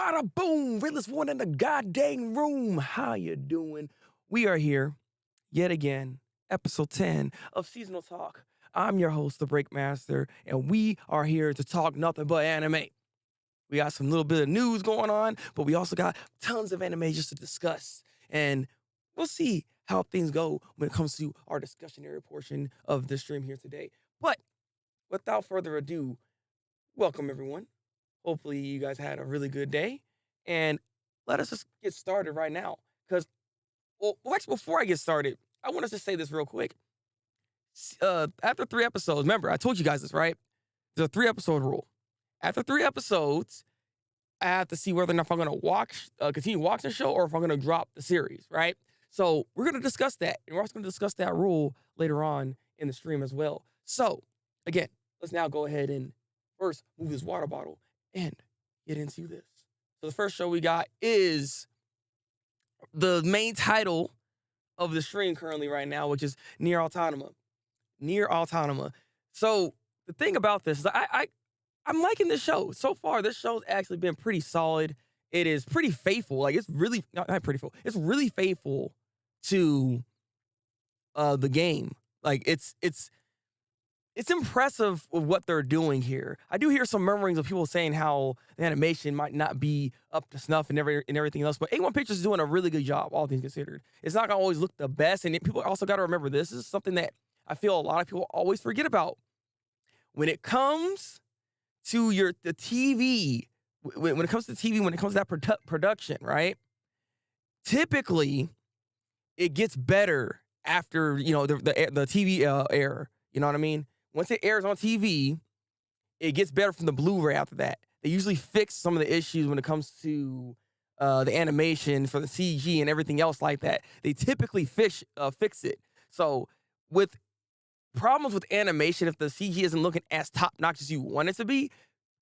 Bada boom, realest one in the goddamn room. How you doing? We are here yet again, episode 10 of Seasonal Talk. I'm your host, Thabreakmaster, and we are here to talk nothing but anime. We got some little bit of news going on, but we also got tons of anime just to discuss. And we'll see how things go when it comes to our discussionary portion of the stream here today. But without further ado, welcome everyone. Hopefully you guys had a really good day. And let us just get started right now. Because, actually, before I get started, I want us to say this real quick. After 3 episodes, remember, I told you guys this, right? There's a 3-episode rule. After 3 episodes, I have to see whether or not if I'm going to continue watching the show or if I'm going to drop the series, right? So we're going to discuss that. And we're also going to discuss that rule later on in the stream as well. So, again, let's now go ahead and first move this water bottle and get into this. So the first show we got is the main title of the stream currently right now, which is Nier Automata. Nier Automata. So the thing about this is I'm liking this show. So far, this show's actually been pretty solid. It is pretty faithful. Like, it's really, not pretty faithful. It's really faithful to the game. Like, it's impressive with what they're doing here. I do hear some murmurings of people saying how the animation might not be up to snuff and everything else, but A1 Pictures is doing a really good job, all things considered. It's not going to always look the best, and people also got to remember this is something that I feel a lot of people always forget about. When it comes to the TV, when it comes to TV, when it comes to that production, right? Typically, it gets better after, the TV air. You know what I mean? Once it airs on TV, it gets better from the Blu-ray after that. They usually fix some of the issues when it comes to the animation for the CG and everything else like that. They typically fix it. So with problems with animation, if the CG isn't looking as top-notch as you want it to be,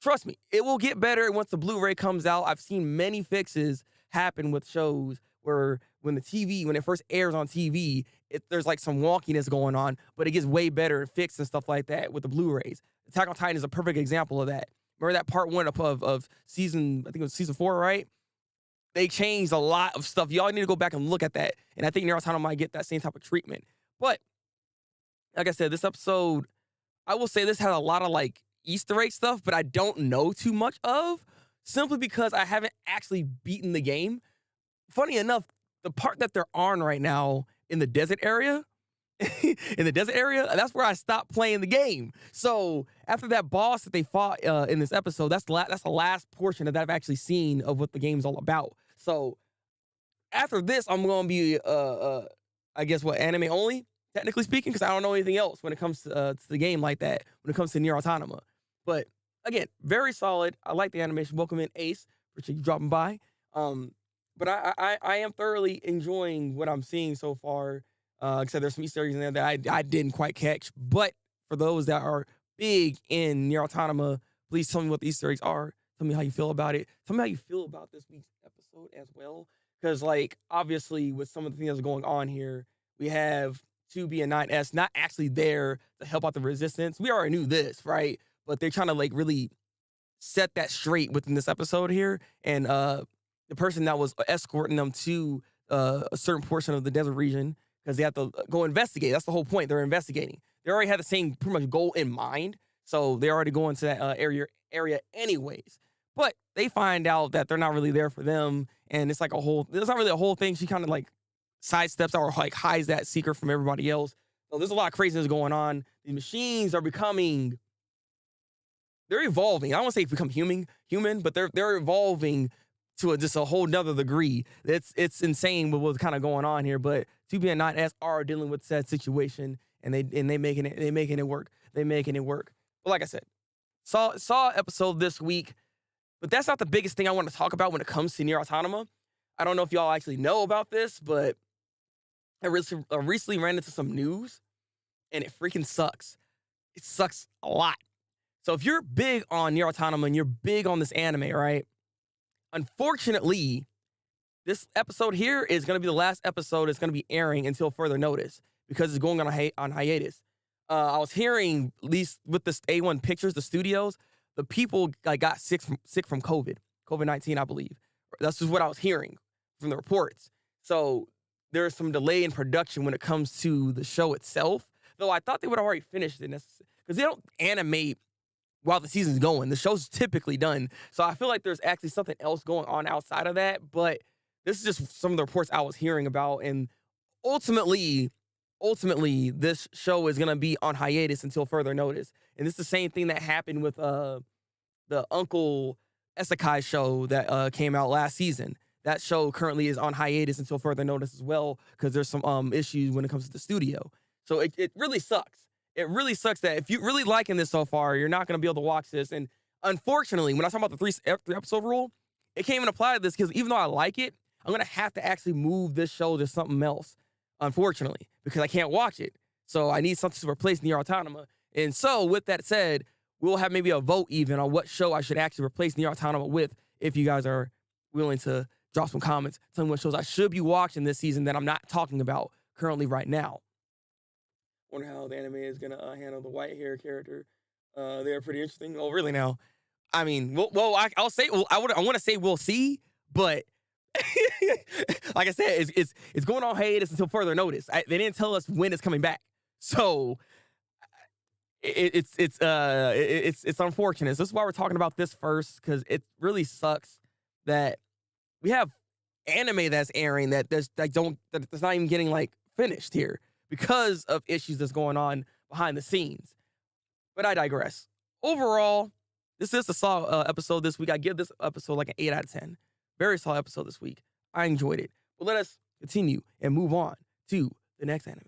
trust me, it will get better once the Blu-ray comes out. I've seen many fixes happen with shows where when it first airs on TV, there's like some wonkiness going on, but it gets way better and fixed and stuff like that with the Blu-rays. Attack on Titan is a perfect example of that. Remember that part 1 of season, I think it was season 4, right? They changed a lot of stuff. Y'all need to go back and look at that. And I think Nier Automata might get that same type of treatment. But like I said, this episode, I will say this had a lot of like Easter egg stuff, but I don't know too much of, simply because I haven't actually beaten the game. Funny enough, the part that they're on right now in the desert area, that's where I stopped playing the game. So after that boss that they fought in this episode, that's the last portion that I've actually seen of what the game's all about. So after this, I'm going to be, I guess, anime only, technically speaking, because I don't know anything else when it comes to the game like that, when it comes to Nier Automata. But again, very solid. I like the animation. Welcome in, Ace. Appreciate you dropping by. But I am thoroughly enjoying what I'm seeing so far. Except there's some Easter eggs in there that I didn't quite catch. But for those that are big in Nier Automata, please tell me what the Easter eggs are. Tell me how you feel about it. Tell me how you feel about this week's episode as well. Because, like, obviously, with some of the things that's going on here, we have 2B and 9S not actually there to help out the resistance. We already knew this, right? But they're trying to, like, really set that straight within this episode here. And the person that was escorting them to a certain portion of the desert region, because they have to go investigate. That's the whole point. They're investigating. They already had the same pretty much goal in mind, so they're already going to that area anyways. But they find out that they're not really there for them, and it's like there's not really a whole thing. She kind of like sidesteps or like hides that secret from everybody else. So there's a lot of craziness going on. These machines are they're evolving. I don't want to say become human, but they're evolving to just a whole nother degree. It's insane with what's kind of going on here. But 2B and 9S are dealing with that situation, and they making it work. They're making it work. But like I said, saw episode this week, but that's not the biggest thing I want to talk about when it comes to Nier Automata. I don't know if y'all actually know about this, but I recently ran into some news, and it freaking sucks. It sucks a lot. So if you're big on Nier Automata and you're big on this anime, right? Unfortunately, this episode here is going to be the last episode it's going to be airing until further notice, because it's going on hiatus. I was hearing, at least with this A1 Pictures, the studios, the people got sick from COVID. COVID-19, I believe. That's just what I was hearing from the reports. So there's some delay in production when it comes to the show itself. Though I thought they would have already finished it because they don't animate while the season's going. The show's typically done. So I feel like there's actually something else going on outside of that. But this is just some of the reports I was hearing about. And ultimately, this show is going to be on hiatus until further notice. And it's the same thing that happened with the Uncle Isekai show that came out last season. That show currently is on hiatus until further notice as well because there's some issues when it comes to the studio. So it really sucks. It really sucks that if you're really liking this so far, you're not going to be able to watch this. And unfortunately, when I talk about the three episode rule, it can't even apply to this because even though I like it, I'm going to have to actually move this show to something else, unfortunately, because I can't watch it. So I need something to replace Nier Automata. And so with that said, we'll have maybe a vote even on what show I should actually replace Nier Automata with if you guys are willing to drop some comments. Tell me what shows I should be watching this season that I'm not talking about currently right now. Wonder how the anime is gonna handle the white hair character. They're pretty interesting. Oh, really? Now, I mean, I'll say, I want to say we'll see, but like I said, it's going on hiatus until further notice. They didn't tell us when it's coming back, so it's unfortunate. So this is why we're talking about this first, because it really sucks that we have anime that's airing that's not even getting like finished here, because of issues that's going on behind the scenes. But I digress. Overall, this is a solid episode this week. I give this episode like an 8 out of 10. Very solid episode this week. I enjoyed it. But let us continue and move on to the next anime.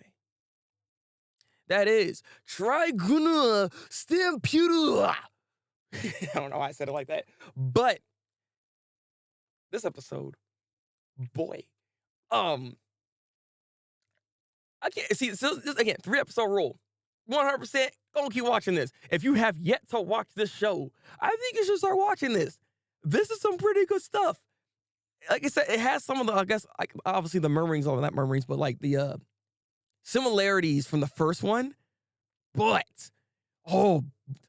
That is Triguna Stampuda. I don't know why I said it like that. But this episode, boy, I can't see. So this again, 3-episode rule. 100% gonna keep watching this. If you have yet to watch this show, I think you should start watching this. This is some pretty good stuff. Like I said, it has some of the, I guess, like obviously the murmurings, or not murmurings, but like the similarities from the first one. But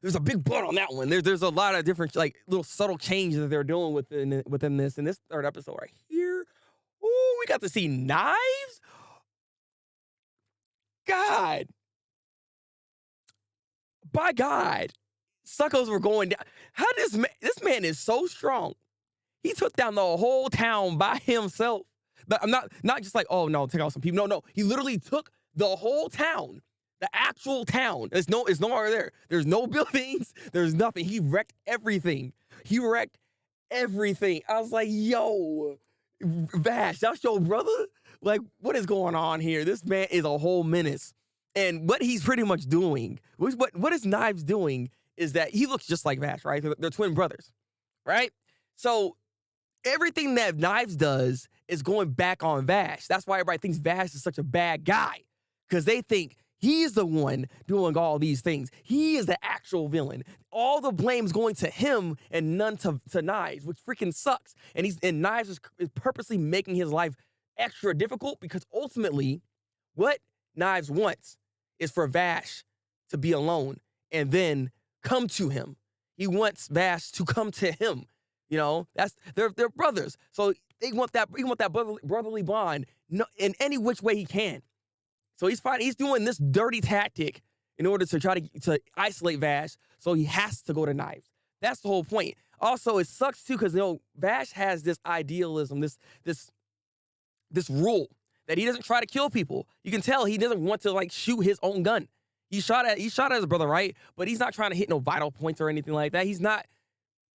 there's a big but on that one. There's a lot of different like little subtle changes that they're doing within this. In this 3rd episode right here, ooh, we got to see knives. God. By God. Suckos were going down. How this man is so strong. He took down the whole town by himself. But I'm not just like, oh no, take out some people. No. He literally took the whole town. The actual town. It's nowhere there. There's no buildings. There's nothing. He wrecked everything. I was like, yo, Vash, that's your brother? Like, what is going on here? This man is a whole menace. And what he's pretty much doing, what his Knives doing, is that he looks just like Vash, right? They're twin brothers, right? So everything that Knives does is going back on Vash. That's why everybody thinks Vash is such a bad guy, because they think he's the one doing all these things. He is the actual villain. All the blame's going to him and none to Knives, which freaking sucks. And Knives is purposely making his life extra difficult, because ultimately what Knives wants is for Vash to be alone and then come to him. He wants Vash to come to him. You know, they're brothers. So he want that brotherly bond in any which way he can. So he's doing this dirty tactic in order to try to isolate Vash, so he has to go to Knives. That's the whole point. Also, it sucks too, because Vash has this idealism, this rule that he doesn't try to kill people. You can tell he doesn't want to like shoot his own gun. He shot at his brother, right? But he's not trying to hit no vital points or anything like that. He's not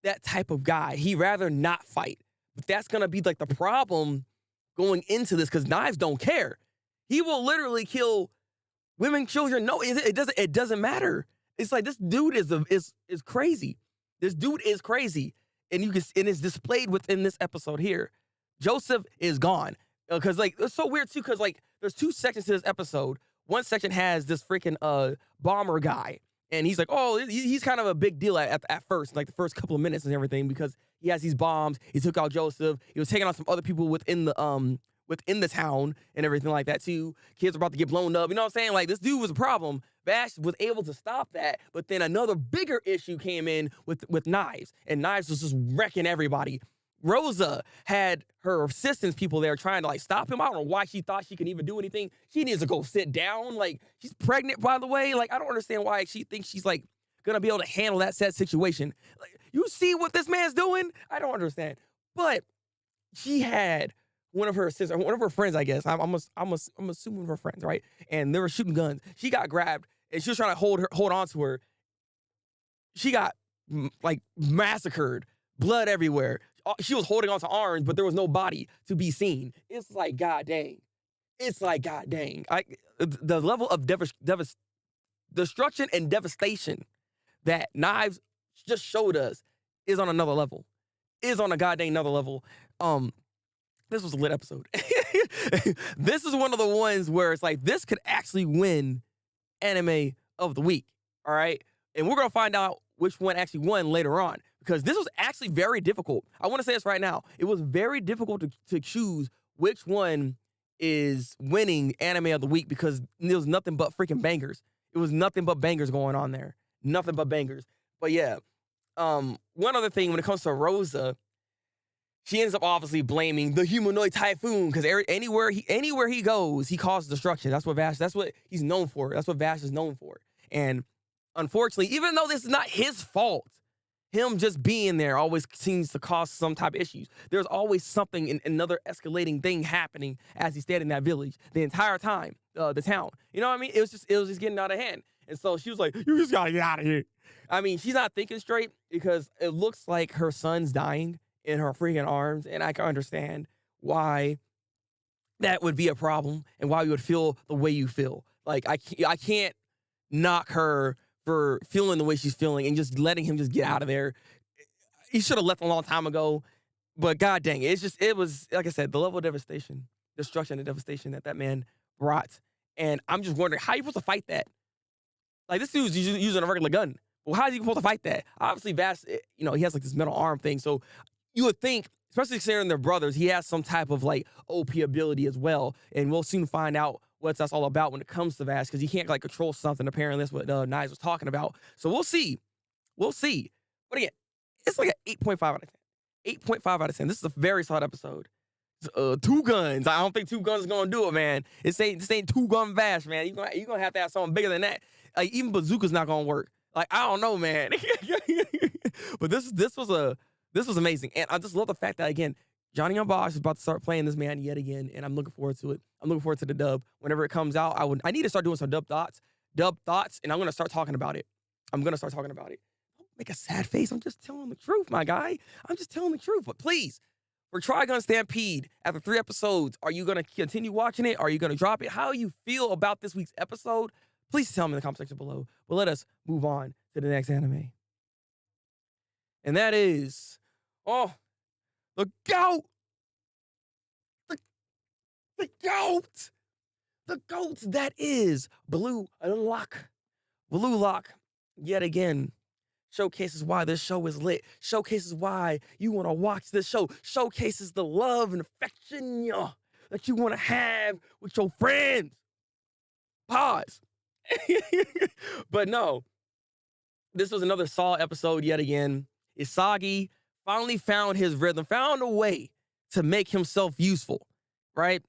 that type of guy. He'd rather not fight. But that's gonna be like the problem going into this, because Knives don't care. He will literally kill women, children. No, it doesn't matter. It's like, this dude is crazy. This dude is crazy, and it's displayed within this episode here. Joseph is gone, because like it's so weird too, because like there's 2 sections to this episode. One section has this freaking bomber guy, and he's like, oh, he's kind of a big deal at first, like the first couple of minutes and everything, because he has these bombs. He took out Joseph. He was taking out some other people within the within the town and everything like that too. Kids are about to get blown up. You know what I'm saying? Like, this dude was a problem. Vash was able to stop that, but then another bigger issue came in with Knives, and Knives was just wrecking everybody. Rosa had her assistance people there trying to like stop him. I don't know why she thought she could even do anything. She needs to go sit down. Like, she's pregnant, by the way. Like, I don't understand why she thinks she's like gonna be able to handle that set situation. Like, you see what this man's doing? I don't understand. But she had one of her sisters, one of her friends, I guess. I'm assuming her friends, right? And they were shooting guns. She got grabbed and she was trying to hold on to her. She got like massacred, blood everywhere. She was holding on to arms, but there was no body to be seen. It's like, God dang. It's like, God dang. The level of destruction and devastation that Knives just showed us is on another level. Is on a goddamn another level. This was a lit episode. This is one of the ones where it's like, this could actually win anime of the week. All right. And we're going to find out which one actually won later on, because this was actually very difficult. I want to say this right now. It was very difficult to choose which one is winning anime of the week, because there was nothing but freaking bangers. It was nothing but bangers going on there. Nothing but bangers. But yeah, one other thing when it comes to Rosa, she ends up obviously blaming the humanoid typhoon, because anywhere he goes, he causes destruction. That's what he's known for. That's what Vash is known for. And unfortunately, even though this is not his fault, him just being there always seems to cause some type of issues. There's always something, another escalating thing happening as he stayed in that village the entire time, the town. You know what I mean? It was just getting out of hand. And so she was like, you just gotta get out of here. I mean, she's not thinking straight, because it looks like her son's dying in her freaking arms. And I can understand why that would be a problem and why you would feel the way you feel. Like, I can't knock her for feeling the way she's feeling and just letting him just get out of there. He should have left a long time ago, but god dang it. It was, like I said, the level of devastation, destruction and devastation that man brought. And I'm just wondering, how are you supposed to fight that? Like, this dude's using a regular gun. Well, how is he supposed to fight that? Obviously, Vash, he has like this metal arm thing. So you would think, especially considering they're brothers, he has some type of like OP ability as well. And we'll soon find out what that's all about when it comes to Vash, because he can't like control something. Apparently, that's what Knives was talking about. So we'll see. We'll see. But again, it's like an 8.5 out of 10. 8.5 out of 10. This is a very solid episode. 2 guns. I don't think 2 guns is gonna do it, man. This ain't 2-gun Vash, man. You're gonna have to have something bigger than that. Like, even bazooka's not gonna work. Like, I don't know, man. But this was amazing. And I just love the fact that, again, Johnny Young Bosch is about to start playing this man yet again, and I'm looking forward to it. I'm looking forward to the dub. Whenever it comes out, I need to start doing some dub thoughts, and I'm gonna start talking about it. Don't make a sad face. I'm just telling the truth, my guy. I'm just telling the truth. But please, for Trigun Stampede, after 3 episodes, are you gonna continue watching it? Are you gonna drop it? How you feel about this week's episode? Please tell me in the comment section below. But let us move on to the next anime. And that is, the GOAT! The GOAT! The GOAT that is Blue Lock. Blue Lock, yet again, showcases why this show is lit. Showcases why you want to watch this show. Showcases the love and affection that you want to have with your friends. Pause. But no, this was another solid episode yet again. Isagi finally found his rhythm, found a way to make himself useful, right?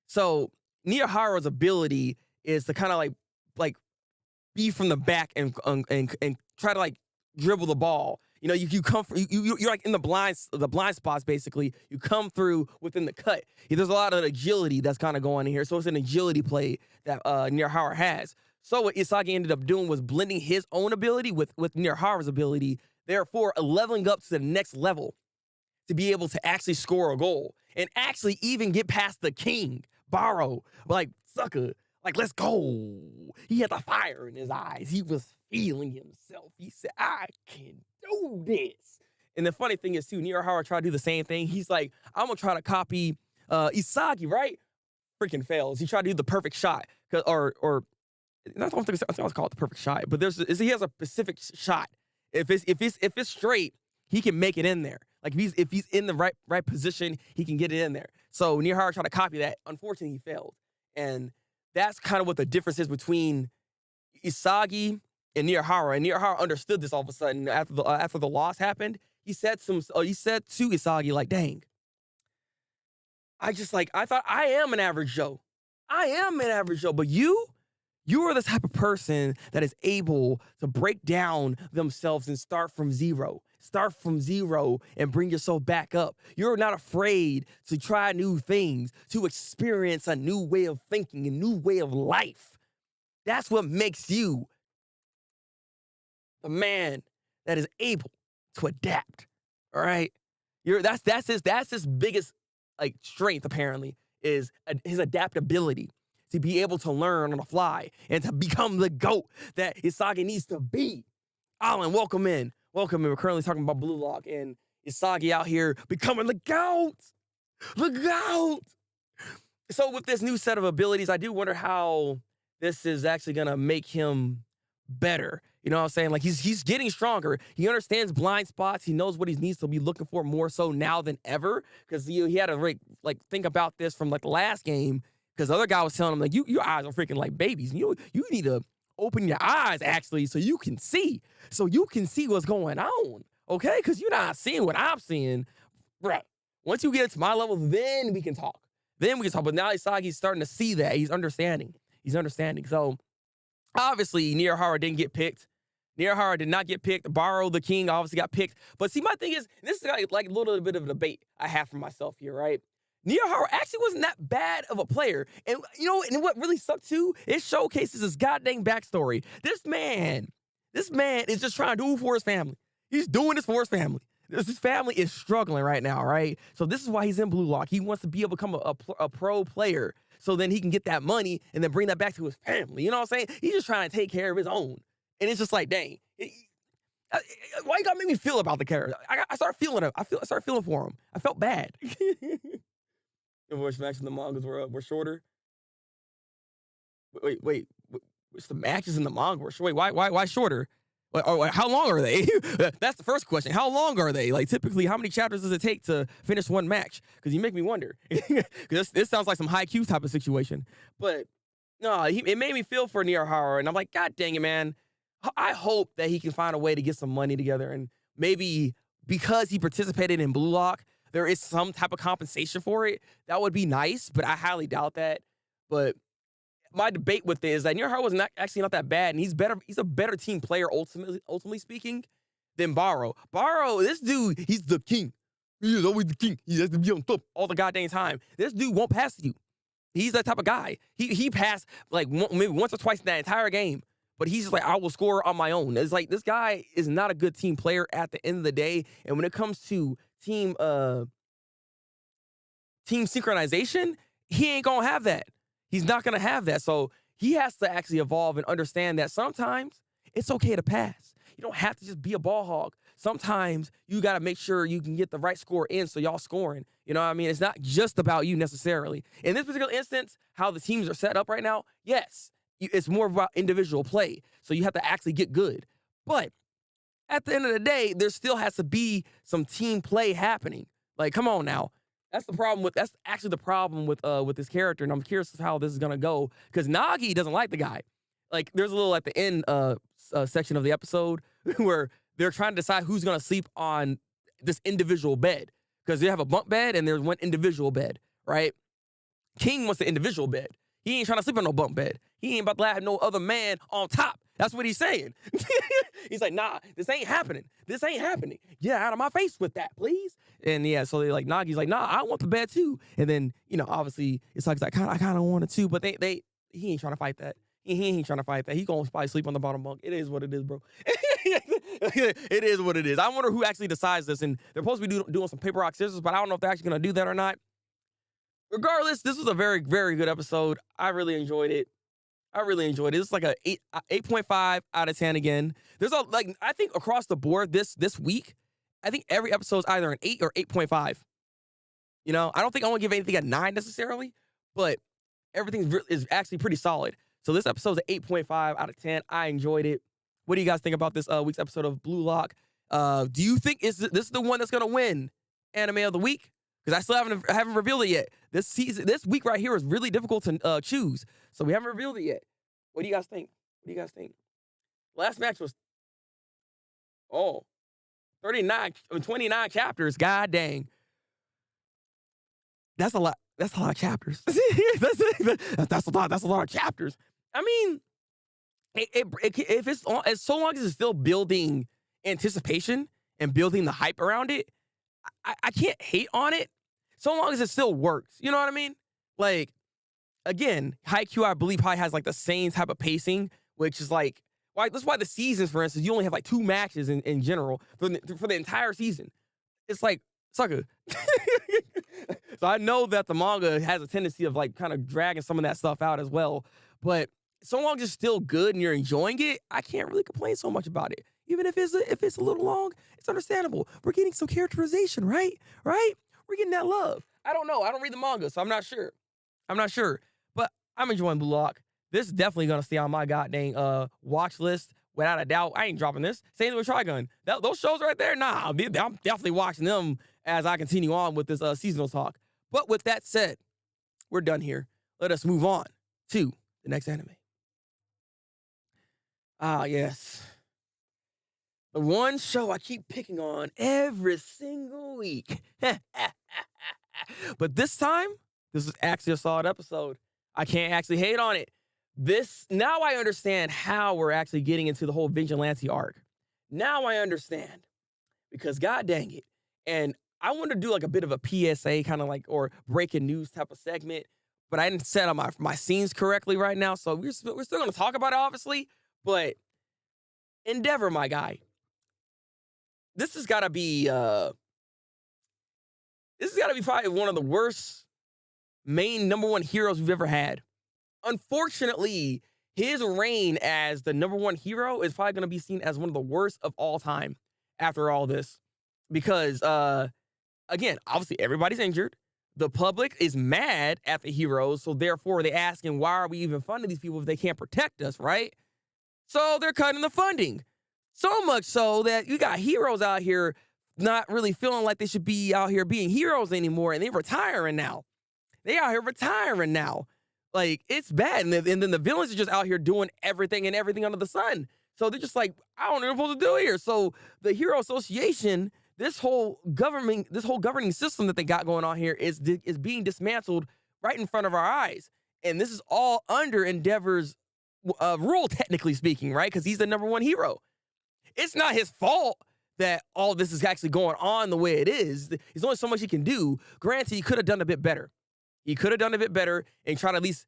So Niharu's ability is to kind of like be from the back and try to like dribble the ball. You come you're like in the blind spots basically. You come through within the cut. There's a lot of agility that's kind of going in here. So it's an agility play that Niharu has. So what Isagi ended up doing was blending his own ability with Niharu's ability, therefore leveling up to the next level to be able to actually score a goal and actually even get past the king, Baro. Like, sucker, like, let's go. He had the fire in his eyes. He was feeling himself. He said, I can do this. And the funny thing is, too, Niharu tried to do the same thing. He's like, I'm going to try to copy Isagi, right? Freaking fails. He tried to do the perfect shot. Or I don't think it's called the perfect shot, but he has a specific shot. If it's straight, he can make it in there. Like, if he's in the right position, he can get it in there. So Nier Automata tried to copy that. Unfortunately, he failed. And that's kind of what the difference is between Isagi and Nier Automata. And Nier Automata understood this all of a sudden after the loss happened. He said to Isagi, like, dang, I thought I am an average Joe. I am an average Joe, but you are the type of person that is able to break down themselves and start from zero. Start from zero and bring yourself back up. You're not afraid to try new things, to experience a new way of thinking, a new way of life. That's what makes you the man that is able to adapt. All right? That's his biggest like strength, apparently, is his adaptability. To be able to learn on the fly and to become the GOAT that Isagi needs to be. Alan, welcome in. Welcome in. We're currently talking about Blue Lock and Isagi out here becoming the GOAT. The GOAT. So with this new set of abilities, I do wonder how this is actually going to make him better. You know what I'm saying? Like he's getting stronger. He understands blind spots. He knows what he needs to be looking for more so now than ever. Because he had to think about this from like the last game. Because the other guy was telling him, like, your eyes are freaking like babies. You need to open your eyes, actually, so you can see. So you can see what's going on, okay? Because you're not seeing what I'm seeing. Right. Once you get to my level, then we can talk. But now Isagi's starting to see that. He's understanding. So, obviously, Nier Automata didn't get picked. Nier Automata did not get picked. Borrow the King obviously got picked. But see, my thing is, this is like a little bit of a debate I have for myself here, right? Nier Automata actually wasn't that bad of a player. And and what really sucked too, it showcases his goddamn backstory. This man is just trying to do it for his family. He's doing this for his family. His family is struggling right now, right? So this is why he's in Blue Lock. He wants to be able to become a pro player so then he can get that money and then bring that back to his family. You know what I'm saying? He's just trying to take care of his own. And it's just like, dang. Why you gotta make me feel about the character? I started feeling it. I started feeling for him. I felt bad. The voice matches in the mangas were shorter. Wait. Which the matches in the manga were short? Why shorter? How long are they? That's the first question. How long are they? Like typically, how many chapters does it take to finish one match? Because you make me wonder. Because this sounds like some high Q type of situation. But no, it made me feel for Nier Automata, and I'm like, God dang it, man. I hope that he can find a way to get some money together, and maybe because he participated in Blue Lock, there is some type of compensation for it. That would be nice, but I highly doubt that. But my debate with it is that Nier Automata was actually not that bad, and he's better. He's a better team player, ultimately speaking, than Borrow. Borrow, this dude, he's the king. He is always the king. He has to be on top all the goddamn time. This dude won't pass you. He's that type of guy. He passed like maybe once or twice in that entire game. But he's just like, I will score on my own. It's like this guy is not a good team player at the end of the day. And when it comes to team synchronization, he ain't gonna have that. He's not gonna have that. So he has to actually evolve and understand that sometimes it's okay to pass. You don't have to just be a ball hog. Sometimes you gotta make sure you can get the right score in so y'all scoring. You know what I mean? It's not just about you necessarily. In this particular instance, how the teams are set up right now, yes, it's more about individual play. So you have to actually get good. But at the end of the day, there still has to be some team play happening. Like, come on now. That's actually the problem with this character, and I'm curious how this is gonna go. Because Nagi doesn't like the guy. Like, there's a little at the end section of the episode where they're trying to decide who's gonna sleep on this individual bed. Because they have a bunk bed and there's one individual bed, right? King wants the individual bed. He ain't trying to sleep on no bunk bed. He ain't about to have no other man on top. That's what he's saying. He's like, nah, this ain't happening. This ain't happening. Get out of my face with that, please. And yeah, so they like, Nagi's like, nah, I want the bed too. And then, obviously, it's like, I kind of want it too, but he ain't trying to fight that. He ain't trying to fight that. He gonna probably sleep on the bottom bunk. It is what it is, bro. It is what it is. I wonder who actually decides this. And they're supposed to be doing some paper, rock, scissors, but I don't know if they're actually gonna do that or not. Regardless, this was a very, very good episode. I really enjoyed it. It's like a 8.5 out of 10 again. I think across the board this week, I think every episode is either an 8 or 8.5. I don't think I want to give anything a 9 necessarily, but everything is actually pretty solid. So this episode is an 8.5 out of 10. I enjoyed it. What do you guys think about this week's episode of Blue Lock? Do you think this is the one that's going to win Anime of the Week? because I still haven't revealed it yet. This week right here is really difficult to choose, so we haven't revealed it yet. What do you guys think? What do you guys think? Last match was 29 chapters. God dang, that's a lot. That's a lot of chapters. That's a lot. That's a lot of chapters. I mean, if it's as so long as it's still building anticipation and building the hype around it, I can't hate on it. So long as it still works, you know what I mean? Like, again, Haikyuu, I believe, probably has like the same type of pacing, which is like, that's why the seasons, for instance, you only have like 2 matches in general for the entire season. It's like, sucker. So I know that the manga has a tendency of like kind of dragging some of that stuff out as well. But so long as it's still good and you're enjoying it, I can't really complain so much about it. Even if it's a little long, it's understandable. We're getting some characterization, right? Right? We're getting that love. I don't know. I don't read the manga, so I'm not sure. But I'm enjoying Blue Lock. This is definitely gonna stay on my goddamn watch list without a doubt. I ain't dropping this. Same with Trigun. Those shows right there, nah, I'm definitely watching them as I continue on with this seasonal talk. But with that said, we're done here. Let us move on to the next anime. Ah, yes. The one show I keep picking on every single week. But this time, this is actually a solid episode. I can't actually hate on it. Now I understand how we're actually getting into the whole Vigilante arc. Now I understand. Because god dang it. And I want to do like a bit of a PSA kind of like, or breaking news type of segment, but I didn't set up my scenes correctly right now. So we're still going to talk about it, obviously, but Endeavor, my guy, this has got to be probably one of the worst main number one heroes we've ever had. Unfortunately, his reign as the number one hero is probably going to be seen as one of the worst of all time after all this. Because, again, obviously everybody's injured. The public is mad at the heroes, so therefore they're asking, why are we even funding these people if they can't protect us, right? So they're cutting the funding. So much so that you got heroes out here not really feeling like they should be out here being heroes anymore, and they're retiring now. They out here retiring now. Like, it's bad. And then the villains are just out here doing everything under the sun. So they're just like, I don't know what I'm supposed to do here. So the Hero Association, this whole governing system that they got going on here is being dismantled right in front of our eyes. And this is all under Endeavor's rule, technically speaking, right? Because he's the number one hero. It's not his fault that all this is actually going on the way it is. There's only so much he can do. Granted, he could have done a bit better. He could have done a bit better and try to at least,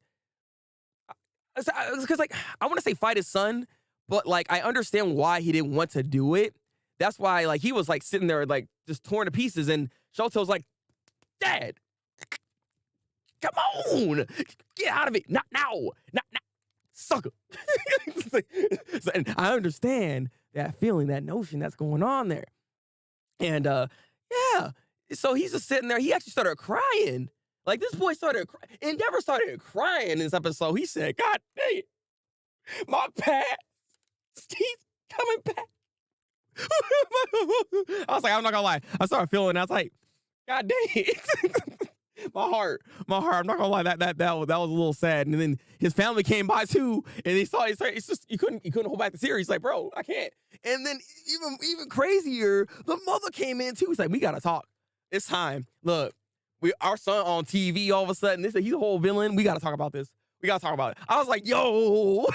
because like, I want to say fight his son, but like, I understand why he didn't want to do it. That's why like he was like sitting there like just torn to pieces, and Shoto's like, Dad, come on, get out of it, not now, not sucker. And I understand that feeling, that notion that's going on there. And yeah, so he's just sitting there. He actually started crying. Like, this boy Endeavor started crying in this episode. He said, God dang it, my past, he's coming back. I was like, I'm not gonna lie. I started feeling, I was like, God dang it. my heart, I'm not gonna lie, that was a little sad. And then his family came by too, and he saw, it's just, he couldn't hold back the series. He's like, bro, I can't. And then even crazier, the mother came in too. He's like, we gotta talk. It's time. Look, our son on TV all of a sudden, he's a whole villain. We got to talk about this. We got to talk about it. I was like, yo,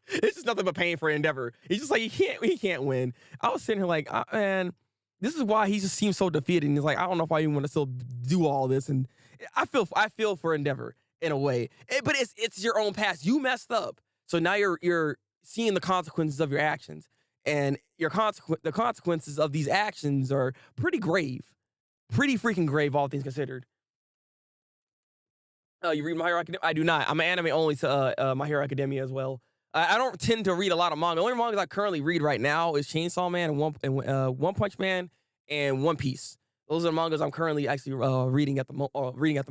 it's just nothing but pain for Endeavor. He's just like, he can't win. I was sitting here like, man, this is why he just seems so defeated. And he's like, I don't know if I even want to still do all this. And I feel for Endeavor in a way, but it's your own past. You messed up. So now you're seeing the consequences of your actions, and the consequences of these actions are pretty grave. Pretty freaking grave, all things considered. You read My Hero Academia? I do not. I'm an anime only to My Hero Academia as well. I don't tend to read a lot of manga. The only mangas I currently read right now is Chainsaw Man and One Punch Man and One Piece. Those are the mangas I'm currently actually reading at the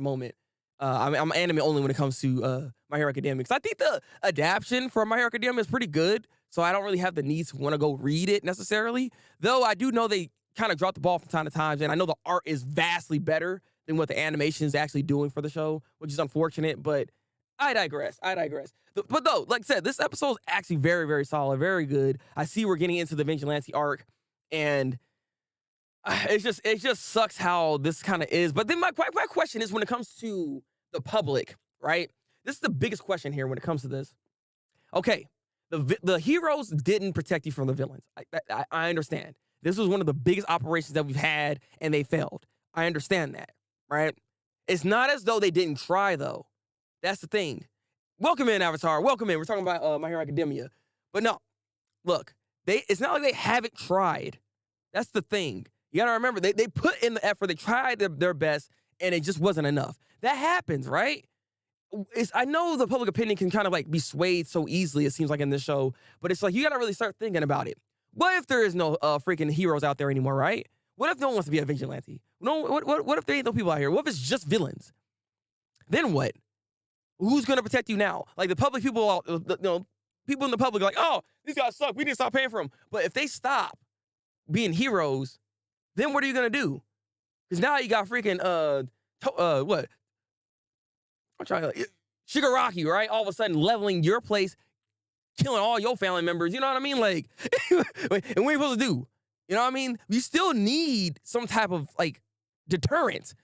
moment. I'm anime only when it comes to My Hero Academia, because I think the adaptation for My Hero Academia is pretty good. So I don't really have the need to want to go read it necessarily. Though I do know they kind of dropped the ball from time to time, and I know the art is vastly better than what the animation is actually doing for the show, which is unfortunate, but I digress. But though, like I said, this episode is actually very, very solid, very good. I see we're getting into the Vigilante arc, and it just sucks how this kind of is. But then my question is, when it comes to the public, right? This is the biggest question here when it comes to this. Okay, the heroes didn't protect you from the villains. I understand. This was one of the biggest operations that we've had, and they failed. I understand that, right? It's not as though they didn't try, though. That's the thing. Welcome in, Avatar. Welcome in. We're talking about My Hero Academia. But no, look, it's not like they haven't tried. That's the thing. You gotta remember, they put in the effort. They tried their best, and it just wasn't enough. That happens, right? I know the public opinion can kind of like be swayed so easily, it seems like in this show, but it's like you gotta really start thinking about it. What if there is no freaking heroes out there anymore, right? What if no one wants to be a vigilante? No, what if there ain't no people out here? What if it's just villains? Then what? Who's gonna protect you now? Like the public people, people in the public are like, oh, these guys suck. We need to stop paying for them. But if they stop being heroes, then what are you gonna do? Because now you got freaking what? I'm trying to Shigaraki, right? All of a sudden leveling your place, killing all your family members. You know what I mean? Like, and what are you supposed to do? You know what I mean? We still need some type of like deterrent.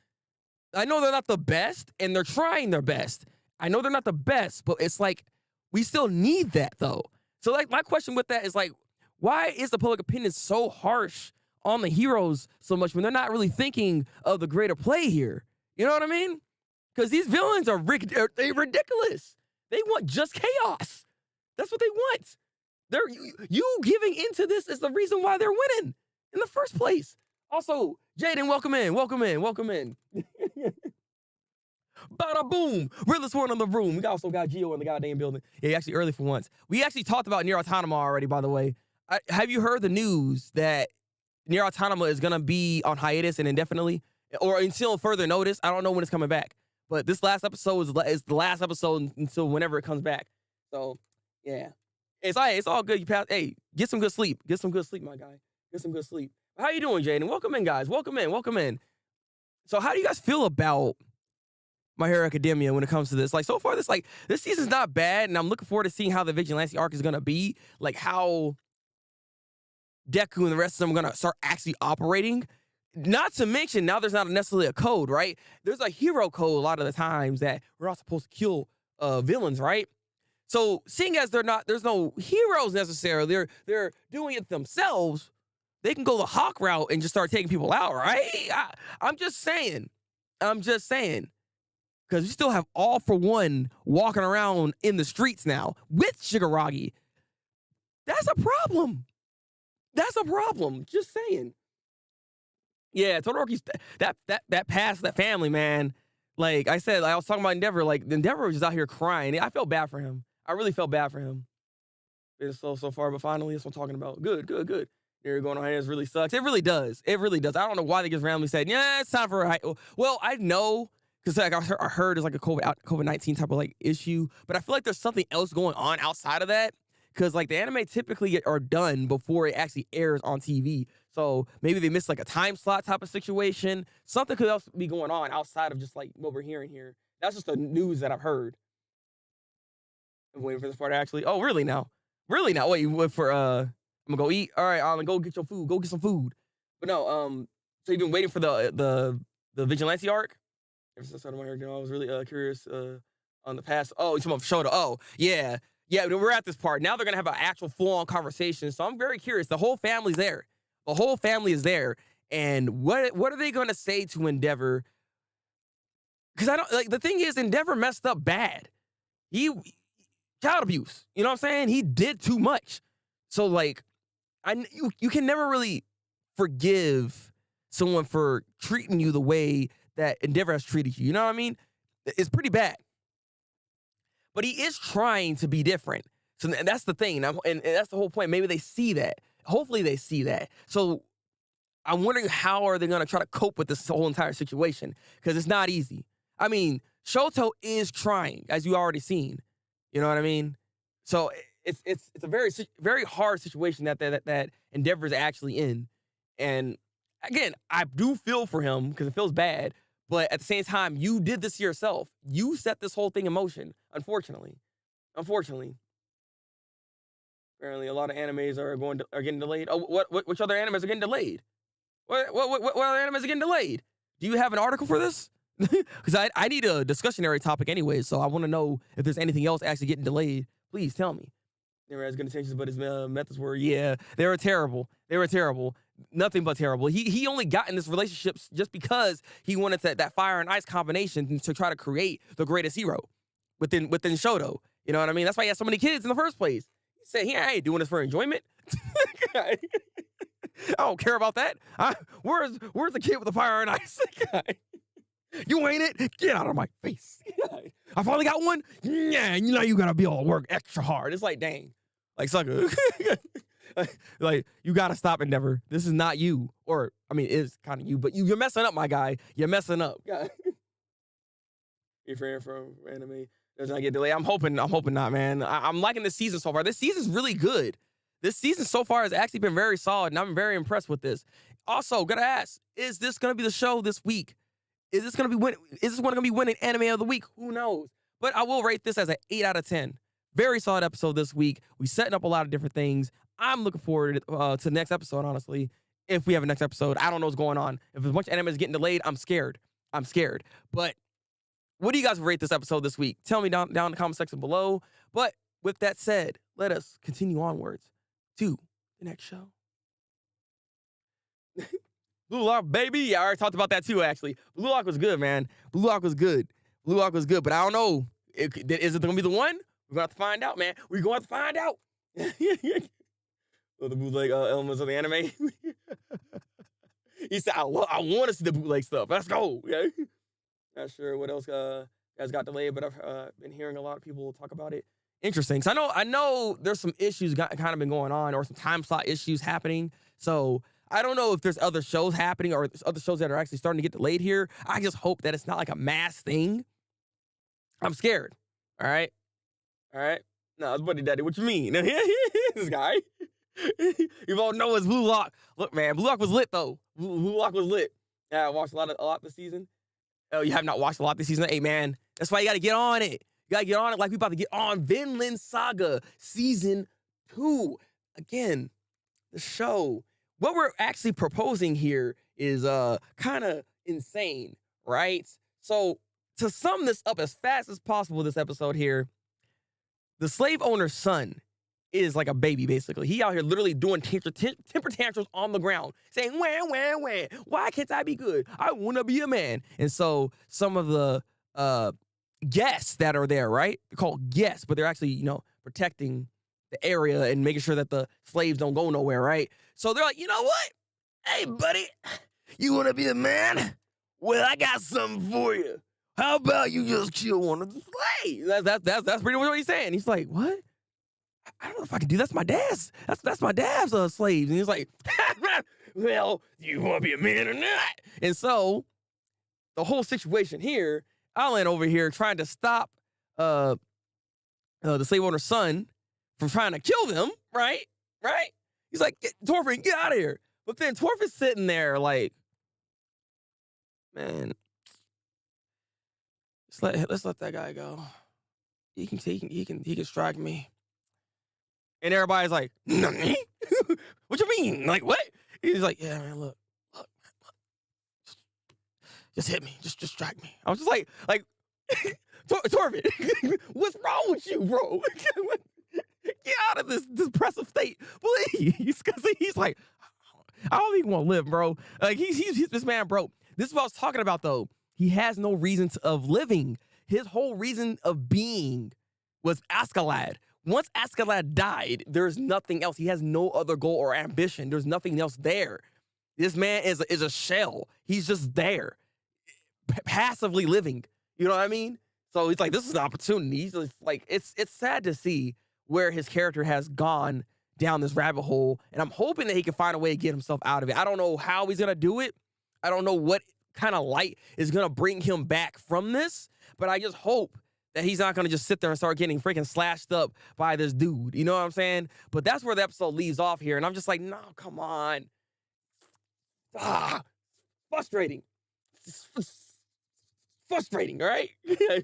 I know they're not the best, and they're trying their best. I know they're not the best, but it's like we still need that though. So like my question with that is like, why is the public opinion so harsh on the heroes so much when they're not really thinking of the greater play here? You know what I mean? Because these villains are ridiculous. They want just chaos. That's what they want. You giving into this is the reason why they're winning in the first place. Also, Jaden, welcome in. Bada boom. Realest one in the room. We also got Gio in the goddamn building. Yeah, actually early for once. We actually talked about Nier Automata already, by the way. Have you heard the news that Nier Automata is going to be on hiatus and indefinitely? Or until further notice? I don't know when it's coming back. But this last episode is the last episode until whenever it comes back. So, yeah. It's all good. Hey, get some good sleep. Get some good sleep, my guy. Get some good sleep. How you doing, Jaden? Welcome in, guys. Welcome in. So how do you guys feel about My Hero Academia when it comes to this? Like, so far, this season's not bad, and I'm looking forward to seeing how the Vigilante arc is going to be. Like, how Deku and the rest of them are going to start actually operating. Not to mention, now there's not necessarily a code, right? There's a hero code a lot of the times that we're not supposed to kill villains, right? So seeing as there's no heroes necessarily, they're doing it themselves, they can go the Hawk route and just start taking people out, right? I'm just saying. Because we still have All For One walking around in the streets now with Shigaraki. That's a problem. Just saying. Yeah, Todoroki's that past that family, man. Like I said, I was talking about Endeavor. Like Endeavor was just out here crying. I felt bad for him. I really felt bad for him. It's so far, but finally, that's what I'm talking about. Good. They're going on here. It really sucks. It really does. I don't know why they just randomly said, yeah, it's time for a hike. Well, I know because like I heard it's like a COVID-19 type of like issue, but I feel like there's something else going on outside of that. Because like the anime typically are done before it actually airs on TV. So maybe they missed like a time slot type of situation. Something could else be going on outside of just like what we're hearing here. That's just the news that I've heard. I'm waiting for this part actually. Oh, really now? Wait, you wait for I'm gonna go eat. All right, Alan, go get your food. Go get some food. But no, so you've been waiting for the Vigilante arc? Ever since I started my hair, I was really curious on the past. Oh, you're talking about Shoto. Oh, yeah. Yeah, we're at this part. Now they're going to have an actual full-on conversation. So I'm very curious. The whole family's there. The whole family is there. And what are they going to say to Endeavor? Because I don't, like, the thing is, Endeavor messed up bad. Child abuse. You know what I'm saying? He did too much. So, like, you can never really forgive someone for treating you the way that Endeavor has treated you. You know what I mean? It's pretty bad. But he is trying to be different. So that's the thing. And that's the whole point. Maybe they see that. Hopefully they see that. So I'm wondering how are they going to try to cope with this whole entire situation? Because it's not easy. I mean, Shoto is trying, as you already seen. You know what I mean? So it's a very, very hard situation that Endeavor is actually in. And again, I do feel for him because it feels bad. But at the same time, you did this yourself. You set this whole thing in motion. Unfortunately, apparently, a lot of animes are getting delayed. Oh, which other animes are getting delayed? What other animes are getting delayed? Do you have an article for this? Because I need a discussionary topic anyway, so I want to know if there's anything else actually getting delayed. Please tell me. Never has good intentions, but his methods were, yeah, they were terrible. They were terrible. Nothing but terrible. He only got in this relationship just because he wanted that fire and ice combination to try to create the greatest hero within Shoto. You know what I mean? That's why he has so many kids in the first place. He said, I ain't doing this for enjoyment. I don't care about that. Where's the kid with the fire and ice? You ain't it? Get out of my face. I finally got one? Yeah, you know you gotta be all work extra hard. It's like, dang. Like, sucker. like, you gotta stop it, never. This is not you. Or, I mean, it's kind of you, but you're messing up, my guy. You're messing up. Your friend from anime does not get delayed. I'm hoping not, man. I'm liking this season so far. This season's really good. This season so far has actually been very solid, and I'm very impressed with this. Also, gotta ask, is this gonna be the show this week? Is this one gonna be winning anime of the week? Who knows? But I will rate this as an 8 out of 10. Very solid episode this week. We setting up a lot of different things. I'm looking forward to the next episode, honestly. If we have a next episode, I don't know what's going on. If a bunch of anime is getting delayed, I'm scared. But what do you guys rate this episode this week? Tell me down in the comment section below. But with that said, let us continue onwards to the next show. Blue Lock, baby. Yeah, I already talked about that too, actually. Blue Lock was good, man. Blue Lock was good, but I don't know. Is it going to be the one? We're going to have to find out, man. We're going to have to find out. The bootleg elements of the anime. He said, I want to see the bootleg stuff. Let's go. Okay? Not sure what else guys got delayed, but I've been hearing a lot of people talk about it. Interesting. So I know there's some issues kind of been going on, or some time slot issues happening. So I don't know if there's other shows happening or other shows that are actually starting to get delayed here. I just hope that it's not like a mass thing. I'm scared. All right. No, it's Buddy Daddy. What you mean? This guy. You all know it's Blue Lock. Look, man, Blue Lock was lit though. Blue Lock was lit. Yeah, I watched a lot this season. Oh, you have not watched a lot this season? Hey, man, that's why you got to get on it. You got to get on it like we about to get on Vinland Saga Season 2. Again, the show. What we're actually proposing here is kind of insane, right? So to sum this up as fast as possible, this episode here, the slave owner's son is like a baby, basically. He out here literally doing temper tantrums on the ground, saying, why can't I be good? I want to be a man. And so some of the guests that are there, right? They're called guests, but they're actually, protecting the area and making sure that the slaves don't go nowhere, right? So they're like, you know what? Hey, buddy, you want to be a man? Well, I got something for you. How about you just kill one of the slaves? That's pretty much what he's saying. He's like, what? I don't know if I can do that. That's my dad's. That's my dad's slaves. And he's like, well, you want to be a man or not? And so the whole situation here, Alan over here trying to stop the slave owner's son from trying to kill them, right? He's like, Torfin, get out of here. But then Torfin's sitting there like, man, let's let that guy go. He can strike me. And everybody's like, me? What you mean? Like, what? He's like, yeah, man, look. Just hit me. Just strike me. I was just like, Torvin, what's wrong with you, bro? Get out of this depressive state, please. Because he's like, I don't even want to live, bro. Like, he's this man, bro. This is what I was talking about, though. He has no reason of living. His whole reason of being was Askeladd. Once Askeladd died, there's nothing else. He has no other goal or ambition. There's nothing else there. This man is a shell. He's just there, passively living. You know what I mean? So he's like, this is an opportunity. He's just like, it's sad to see where his character has gone down this rabbit hole, and I'm hoping that he can find a way to get himself out of it. I don't know how he's gonna do it. I don't know what kind of light is gonna bring him back from this, but I just hope that he's not going to just sit there and start getting freaking slashed up by this dude. You know what I'm saying? But that's where the episode leaves off here. And I'm just like, no, come on. Frustrating. Frustrating, all right? I'm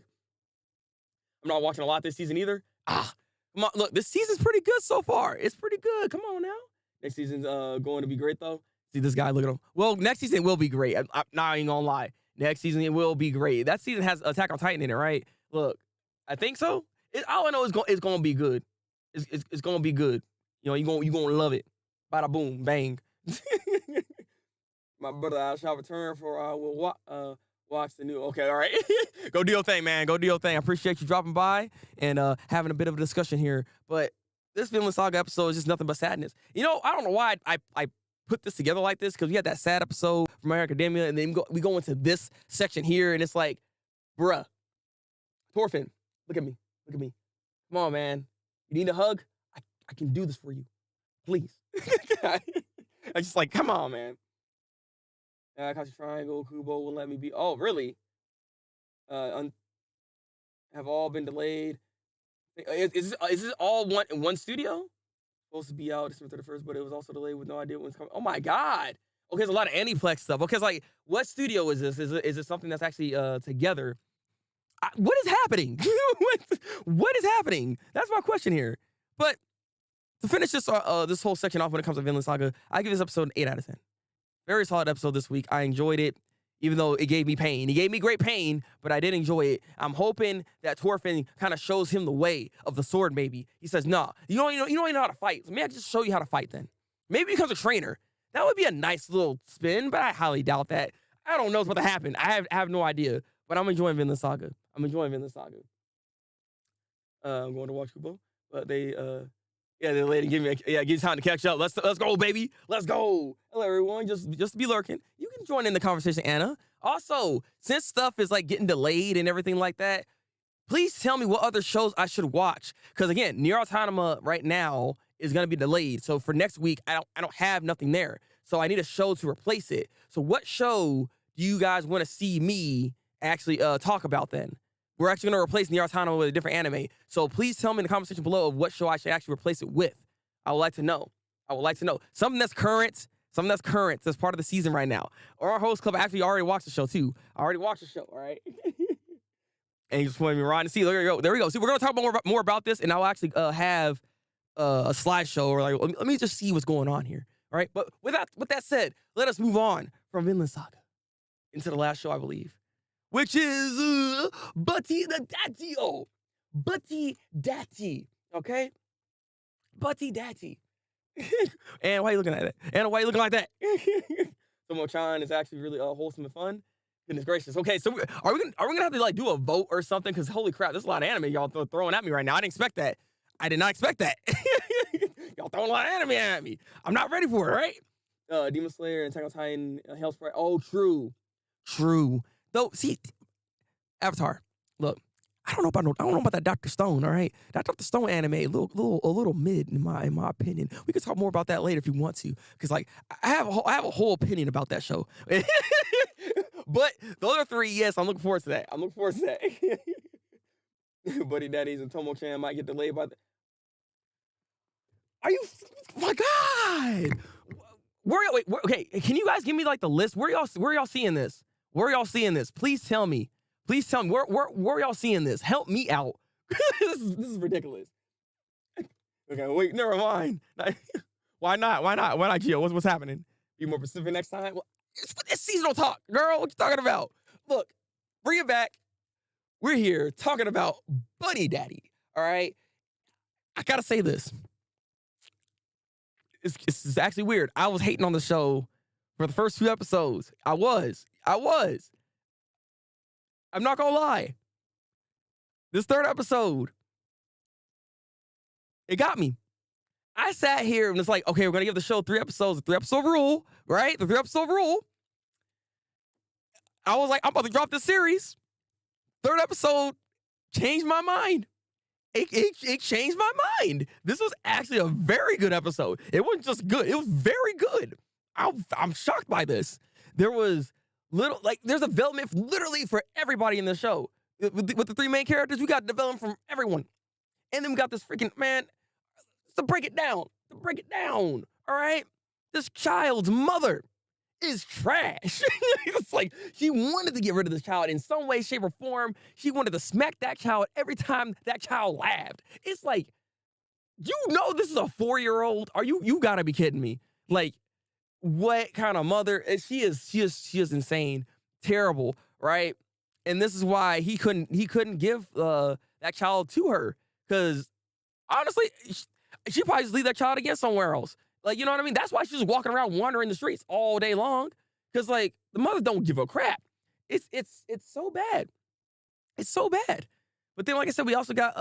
not watching a lot this season either. Come on, look, this season's pretty good so far. It's pretty good. Come on now. Next season's going to be great though. See this guy, look at him. Well, next season will be great. I'm not even gonna lie. Next season it will be great. That season has Attack on Titan in it, right? Look, I think so. All I know is it's gonna be good. It's gonna be good. You know, you gonna love it. Bada boom, bang. My brother, I shall return for we'll watch the new. Okay, all right. Go do your thing, man. Go do your thing. I appreciate you dropping by and having a bit of a discussion here. But this Vinland Saga episode is just nothing but sadness. You know, I don't know why I put this together like this, because we had that sad episode from My Hero Academia, and then we go into this section here, and it's like, bruh, Thorfinn, look at me. Look at me. Come on, man. You need a hug? I can do this for you. Please. I just like, come on, man. Akashi Triangle, Kubo will let me be. Oh, really? Have all been delayed. Is this all one studio? Supposed to be out December 31st, but it was also delayed with no idea when it's coming. Oh my God. Okay, there's a lot of Aniplex stuff. Okay, it's like, what studio is this? Is it something that's actually together? What is happening? What is happening? That's my question here. But to finish this whole section off when it comes to Vinland Saga, I give this episode an 8 out of 10. Very solid episode this week. I enjoyed it, even though it gave me pain. It gave me great pain, but I did enjoy it. I'm hoping that Thorfinn kind of shows him the way of the sword, maybe. He says, nah, you don't even know how to fight. So maybe I can just show you how to fight then. Maybe he becomes a trainer. That would be a nice little spin, but I highly doubt that. I don't know what's about to happen. I have no idea, but I'm enjoying Vinland Saga. I'm going to watch Kubo, but the lady give me time to catch up. Let's go, baby. Let's go. Hello, everyone. Just be lurking. You can join in the conversation, Anna. Also, since stuff is like getting delayed and everything like that, please tell me what other shows I should watch. Because again, Nier Automata right now is gonna be delayed. So for next week, I don't have nothing there. So I need a show to replace it. So what show do you guys want to see me actually talk about then? We're actually going to replace Nier Automata with a different anime. So please tell me in the comment section below of what show I should actually replace it with. I would like to know. Something that's current, that's part of the season right now. Or our host club actually already watched the show too. I already watched the show, all right? And you just wanted me around to see. There we go. See, we're going to talk more about this, and I'll actually have a slideshow, or like, let me just see what's going on here, all right? But with that said, let us move on from Vinland Saga into the last show, I believe, which is Butty the Daddy. Butty Daddy, okay? Butty Daddy. And why are you looking at that? And why are you looking like that? Tomo-chan is actually really wholesome and fun. Goodness gracious. Okay, so are we gonna have to like do a vote or something? Because holy crap, there's a lot of anime y'all throwing at me right now. I didn't expect that. I did not expect that. Y'all throwing a lot of anime at me. I'm not ready for it, right? Demon Slayer and Attack on Titan, Hellsprite. Oh, true. Though, see, Avatar. Look, I don't know about that Dr. Stone. All right, that Dr. Stone anime, a little mid in my opinion. We could talk more about that later if you want to, because like I have a whole opinion about that show. But the other three, yes, I'm looking forward to that. Buddy Daddies and Tomo-chan might get delayed by the. Are you? My God! Okay, can you guys give me like the list? Where y'all seeing this? Where are y'all seeing this? Please tell me. Where y'all seeing this? Help me out. This is ridiculous. Okay, wait, never mind. Why not, Gio? What's happening? Be more specific next time? Well, it's seasonal talk, girl. What you talking about? Look, bring it back. We're here talking about Buddy Daddy, all right? I gotta say this. It's actually weird. I was hating on the show for the first 2 episodes. I was. I'm not gonna lie. This 3rd episode, it got me. I sat here and it's like, okay, we're gonna give the show 3 episodes, the 3-episode rule, right? The 3-episode rule. I was like, I'm about to drop this series. 3rd episode changed my mind. It changed my mind. This was actually a very good episode. It wasn't just good. It was very good. I'm shocked by this. There was there's development literally for everybody in the show. With the 3 main characters, we got development from everyone. And then we got this freaking, man, to break it down, all right? This child's mother is trash. It's like she wanted to get rid of this child in some way, shape, or form. She wanted to smack that child every time that child laughed. It's like, you know, this is a 4-year-old. You gotta be kidding me. Like, what kind of mother? She is insane, terrible, right? And this is why he couldn't give that child to her, because honestly, she probably just leave that child again somewhere else. Like, you know what I mean? That's why she's just walking around wandering the streets all day long. Because like the mother don't give a crap. It's so bad. It's so bad. But then, like I said, we also got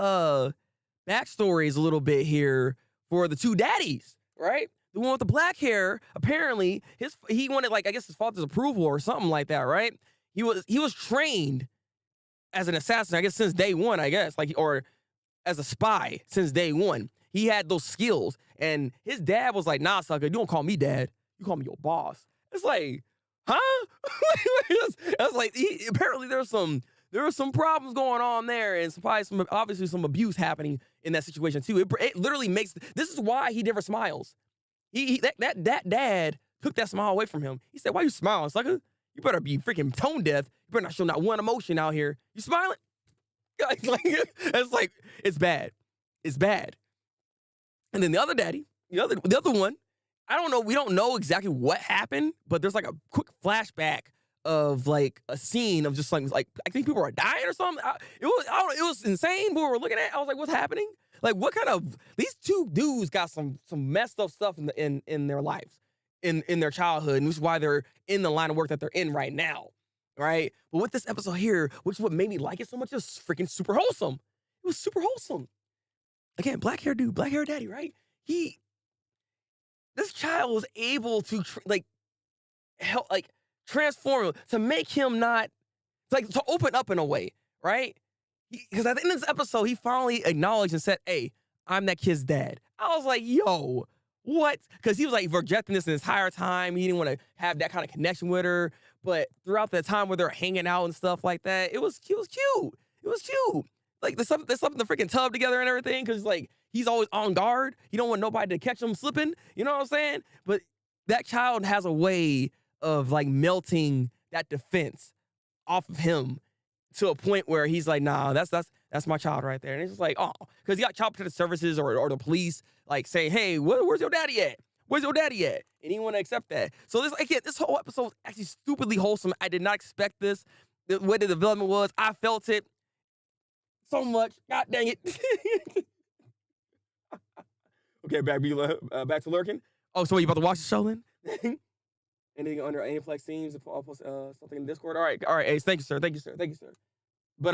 backstories a little bit here for the two daddies, right? The one with the black hair, apparently, he wanted, like, I guess his father's approval or something like that, right? He was trained as an assassin, I guess, since day one, I guess, like, or as a spy since day one. He had those skills, and his dad was like, "Nah, sucker, you don't call me dad. You call me your boss." It's like, huh? It's like, apparently there were some problems going on there, and probably obviously some abuse happening in that situation too. It literally makes, this is why he never smiles. That dad took that smile away from him. He said, "Why you smiling, sucker? You better be freaking tone deaf. You better not show not one emotion out here. You smiling?" It's like, it's bad. It's bad. And then the other daddy, the other one, I don't know. We don't know exactly what happened, but there's like a quick flashback of like a scene of just like I think people are dying or something. It was insane. What we were looking at, I was like, what's happening? Like, what kind of, these two dudes got some messed up stuff in their lives, in their childhood, and which is why they're in the line of work that they're in right now, right? But with this episode here, which is what made me like it so much, is freaking super wholesome. It was super wholesome. Again, black hair dude, black hair daddy, right? This child was able to help, like, transform him, to make him not, like, to open up in a way, right? Because at the end of this episode, he finally acknowledged and said, "Hey, I'm that kid's dad." I was like, yo, what? Because he was like rejecting this the entire time. He didn't want to have that kind of connection with her. But throughout the time where they're hanging out and stuff like that, it was cute. It was cute. Like, they slept in the freaking tub together and everything, because like he's always on guard. He don't want nobody to catch him slipping. You know what I'm saying? But that child has a way of like melting that defense off of him to a point where he's like, "Nah, that's my child right there." And it's just like, oh, because he got child protective services or the police like saying, "Hey, where's your daddy at? Where's your daddy at?" And he want to accept that. So this whole episode was actually stupidly wholesome. I did not expect this. The way the development was, I felt it so much. God dang it. Okay, back to lurking. Oh, so you about to watch the show then? Anything under Aniplex Teams? I'll post something in Discord. All right, Ace. Thank you, sir. But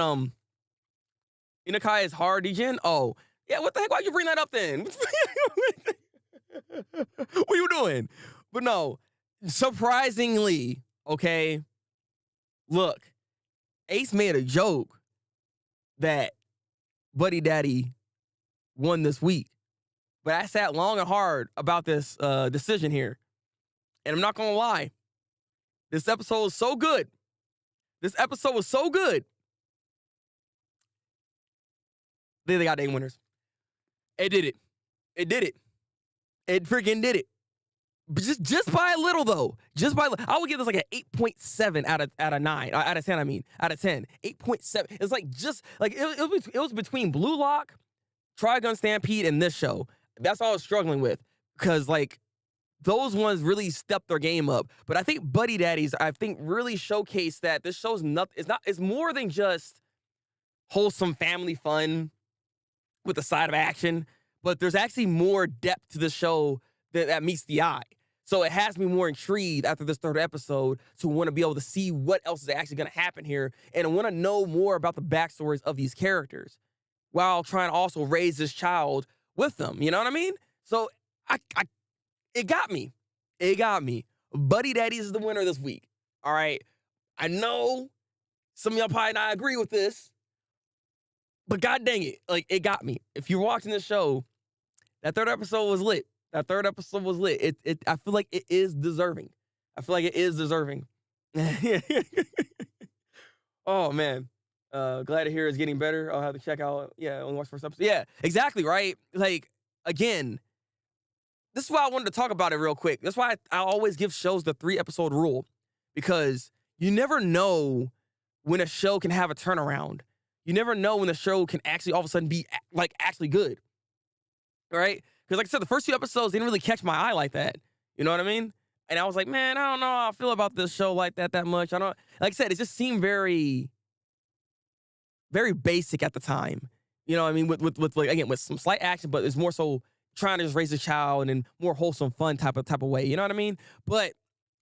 Inakai is hard, Degen. Oh, yeah. What the heck? Why'd you bring that up then? What are you doing? But no, surprisingly, okay. Look, Ace made a joke that Buddy Daddy won this week, but I sat long and hard about this decision here. And I'm not gonna lie, this episode was so good. They got their winners. It did it. It freaking did it. But just by a little though. I would give this like an 8.7 out of 9. Out of 10, I mean. Out of 10. 8.7. It's like just like it was between Blue Lock, Trigun Stampede, and this show. That's all I was struggling with. Because like those ones really stepped their game up. But I think Buddy Daddies, really showcased that this show's it's more than just wholesome family fun with a side of action, but there's actually more depth to the show that meets the eye. So it has me more intrigued after this third episode to want to be able to see what else is actually going to happen here, and I want to know more about the backstories of these characters while trying to also raise this child with them. You know what I mean? So it got me. Buddy Daddies is the winner this week. All right. I know some of y'all probably not agree with this, but god dang it. Like, it got me. If you're watching this show, that third episode was lit. I feel like it is deserving. Oh, man. Glad to hear it's getting better. I'll have to check out. Yeah, only watch the first episode. Yeah, exactly, right? Like, again, this is why I wanted to talk about it real quick. That's why I always give shows the 3-episode rule, because you never know when a show can have a turnaround. You never know when the show can actually all of a sudden be like actually good, right? Because like I said, the first 2 episodes didn't really catch my eye like that. You know what I mean? And I was like, man, I don't know how I feel about this show like that much. I don't, like I said, it just seemed very, very basic at the time. You know what I mean? With like, again, with some slight action, but it's more so trying to just raise a child and in more wholesome, fun type of way. You know what I mean? But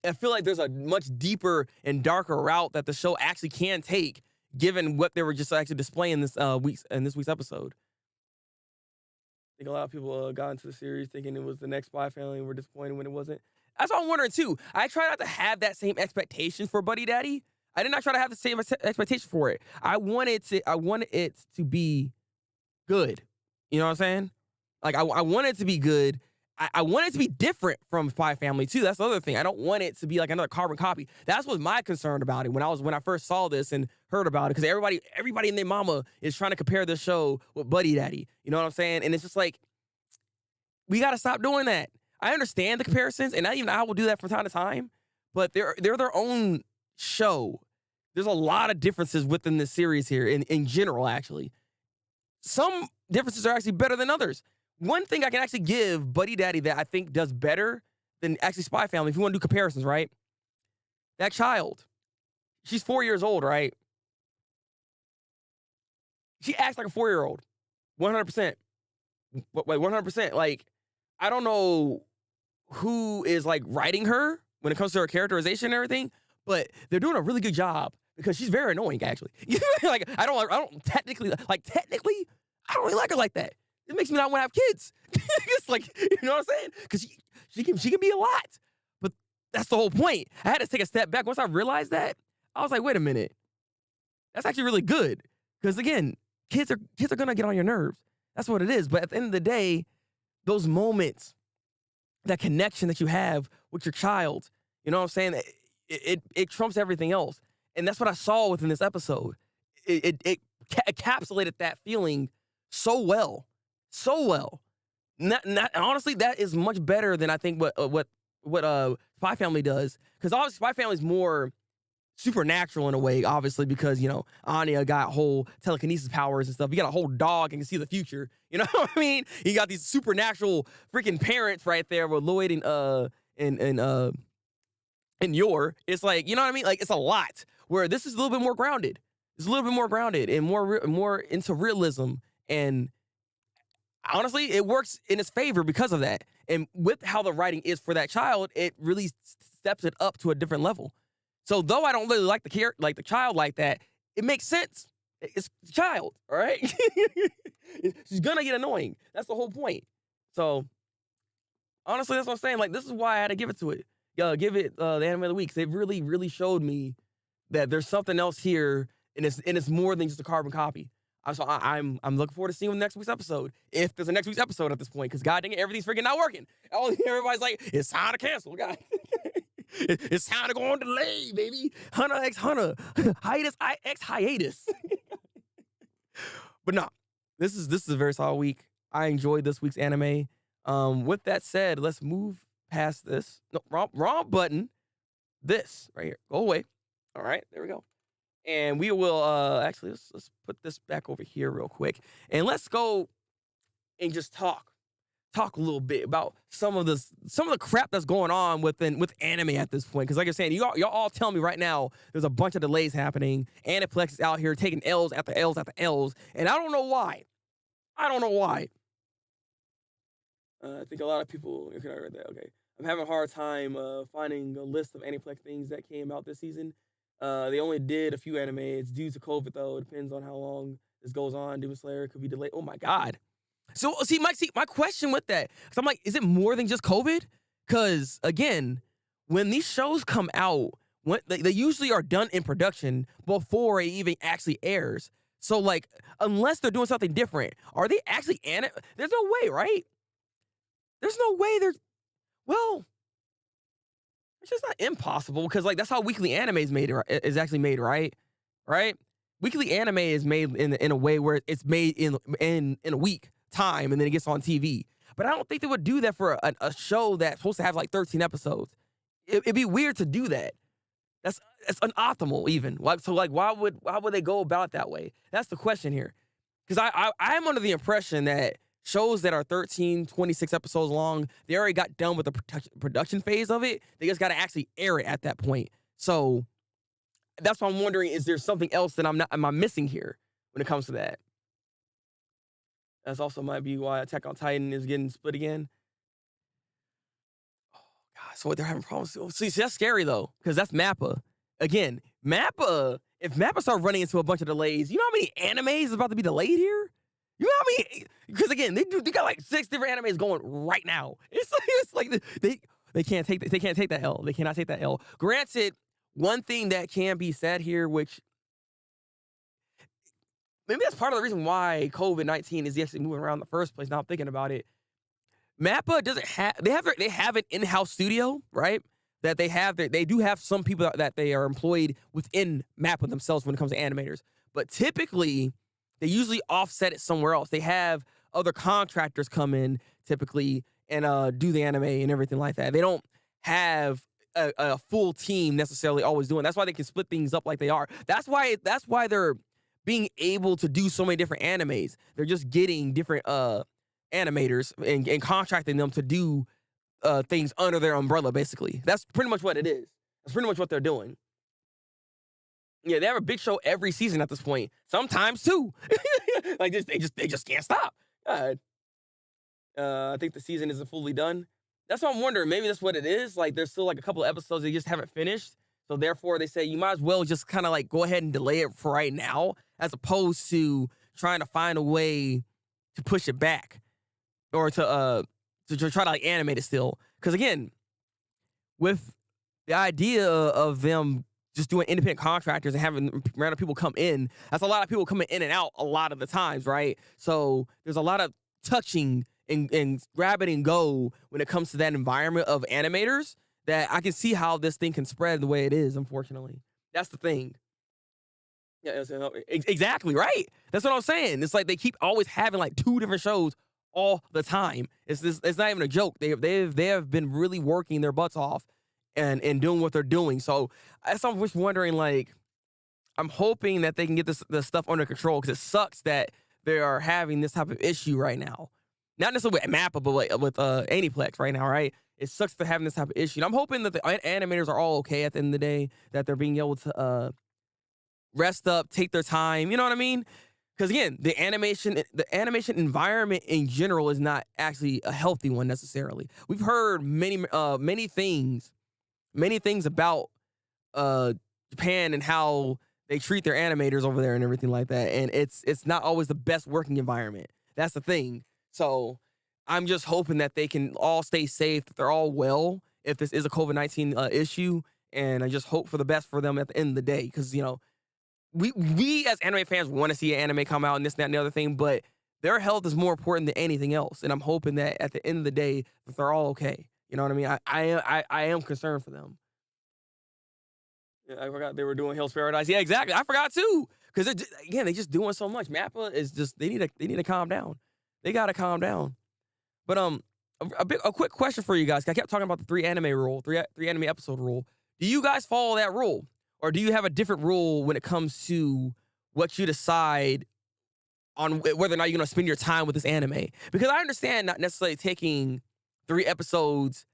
I feel like there's a much deeper and darker route that the show actually can take, given what they were just actually displaying this week's episode. I think a lot of people got into the series thinking it was the next Spy Family and were disappointed when it wasn't. That's what I'm wondering too. I try not to have that same expectation for Buddy Daddy. I did not try to have the same expectation for it. I wanted it to be good. You know what I'm saying? Like I want it to be good. I want it to be different from Spy Family too. That's the other thing. I don't want it to be like another carbon copy. That's what my concern about it when I first saw this and heard about it, because everybody and their mama is trying to compare this show with Buddy Daddy. You know what I'm saying? And it's just like, we got to stop doing that. I understand the comparisons, and I will do that from time to time, but they're their own show. There's a lot of differences within this series here in general, actually. Some differences are actually better than others. One thing I can actually give Buddy Daddy that I think does better than actually Spy Family, if you want to do comparisons, right? That child. She's 4 years old, right? She acts like a 4-year-old. 100%. Wait, 100%. Like, I don't know who is like writing her when it comes to her characterization and everything, but they're doing a really good job, because she's very annoying, actually. Like, I don't technically, I don't really like her like that. It makes me not want to have kids. It's like, you know what I'm saying? Because she can be a lot. But that's the whole point. I had to take a step back. Once I realized that, I was like, wait a minute. That's actually really good. Because again, kids are gonna get on your nerves. That's what it is. But at the end of the day, those moments, that connection that you have with your child, you know what I'm saying? It trumps everything else. And that's what I saw within this episode. It encapsulated that feeling so well. So well. Honestly, that is much better than I think what Spy Family does. Because obviously Spy Family is more supernatural in a way, obviously, because, you know, Anya got whole telekinesis powers and stuff. You got a whole dog and can see the future. You know what I mean? You got these supernatural freaking parents right there with Lloyd and Yor. It's like, you know what I mean? Like, it's a lot. Where this is a little bit more grounded. It's a little bit more grounded and more into realism. And honestly, it works in its favor because of that. And with how the writing is for that child, it really steps it up to a different level. So though I don't really like the child like that, it makes sense. It's the child, all right? She's gonna get annoying. That's the whole point. So honestly, that's what I'm saying. Like, this is why I had to give it to it. Give it the anime of the week. They really, really showed me that there's something else here, and it's more than just a carbon copy. So I'm looking forward to seeing the next week's episode, if there's a next week's episode at this point, because god dang it, everything's freaking not working. Everybody's like, it's time to cancel, guys. It's time to go on delay, baby. Hunter x Hunter, hiatus x hiatus. But no, this is a very solid week. I enjoyed this week's anime. With that said, let's move past this. No, wrong button. This right here. Go away. All right, there we go. And we will actually let's put this back over here real quick, and let's go and just talk a little bit about some of the crap that's going on with anime at this point. Because like I'm saying, y'all all tell me right now there's a bunch of delays happening. Aniplex is out here taking L's after L's after L's, and I don't know why. I think a lot of people. Okay, I read that. Okay, I'm having a hard time finding a list of Aniplex things that came out this season. They only did a few anime. It's due to COVID, though. It depends on how long this goes on. Demon Slayer could be delayed. Oh, my God. So, my question with that, because I'm like, is it more than just COVID? Because, again, when these shows come out, they usually are done in production before it even actually airs. So, like, unless they're doing something different, are they actually There's no way, right? There's no way well, it's just not impossible, because like that's how weekly anime is actually made, right? Weekly anime is made in a way where it's made in a week time, and then it gets on TV. But I don't think they would do that for a show that's supposed to have like 13 episodes. It'd be weird to do that. That's unoptimal even. Like, so like why would they go about it that way? That's the question here. Because I'm under the impression that shows that are 13, 26 episodes long, they already got done with the production phase of it. They just got to actually air it at that point. So that's why I'm wondering, is there something else that am I missing here when it comes to that? That's also might be why Attack on Titan is getting split again. Oh, God. So what, they're having problems. See, that's scary, though, because that's MAPPA. Again, MAPPA, if MAPPA start running into a bunch of delays, you know how many animes is about to be delayed here? You know how many? Because, again, they got like 6 different animes going right now. It's like they can't take that L. They cannot take that L. Granted, one thing that can be said here, which maybe that's part of the reason why COVID-19 is actually moving around in the first place. Now I'm thinking about it. MAPPA doesn't have they have an in-house studio, right? That they do have some people that they are employed within MAPPA themselves when it comes to animators. But typically, they usually offset it somewhere else. They have other contractors come in typically and do the anime and everything like that. They don't have a full team necessarily always doing. That's why they can split things up like they are. That's why they're being able to do so many different animes. They're just getting different animators and contracting them to do things under their umbrella, basically. That's pretty much what it is. That's pretty much what they're doing. Yeah, they have a big show every season at this point. Sometimes two. Like they just can't stop. God. I think the season isn't fully done. That's what I'm wondering. Maybe that's what it is. Like there's still like a couple of episodes they just haven't finished. So therefore they say you might as well just kind of like go ahead and delay it for right now, as opposed to trying to find a way to push it back or to try to like animate it still. Because again, with the idea of them just doing independent contractors and having random people come in, that's a lot of people coming in and out a lot of the times, right? So there's a lot of touching and grab it and go when it comes to that environment of animators, that I can see how this thing can spread the way it is, unfortunately. That's the thing. Yeah, exactly, right? That's what I'm saying. It's like they keep always having like 2 different shows all the time. It's not even a joke. They have been really working their butts off and doing what they're doing. So I'm just wondering, like, I'm hoping that they can get this stuff under control, because it sucks that they are having this type of issue right now. Not necessarily with MAPPA, but with Aniplex right now, right? It sucks for having this type of issue. And I'm hoping that the animators are all okay at the end of the day, that they're being able to rest up, take their time. You know what I mean? Because again, the animation environment in general is not actually a healthy one necessarily. We've heard many things about Japan and how they treat their animators over there and everything like that, and it's not always the best working environment. That's the thing. So I'm just hoping that they can all stay safe, that they're all well if this is a COVID-19 issue, and I just hope for the best for them at the end of the day, because, you know, we as anime fans want to see an anime come out and this, that, and the other thing, but their health is more important than anything else, and I'm hoping that at the end of the day that they're all okay. You know what I mean? I am concerned for them. Yeah, I forgot they were doing Hell's Paradise. Yeah, exactly. I forgot too, because again, they're just doing so much. MAPPA is just they need to calm down. They gotta calm down. But a quick question for you guys. I kept talking about the 3 anime rule, three anime episode rule. Do you guys follow that rule, or do you have a different rule when it comes to what you decide on whether or not you're gonna spend your time with this anime? Because I understand not necessarily taking 3 episodes,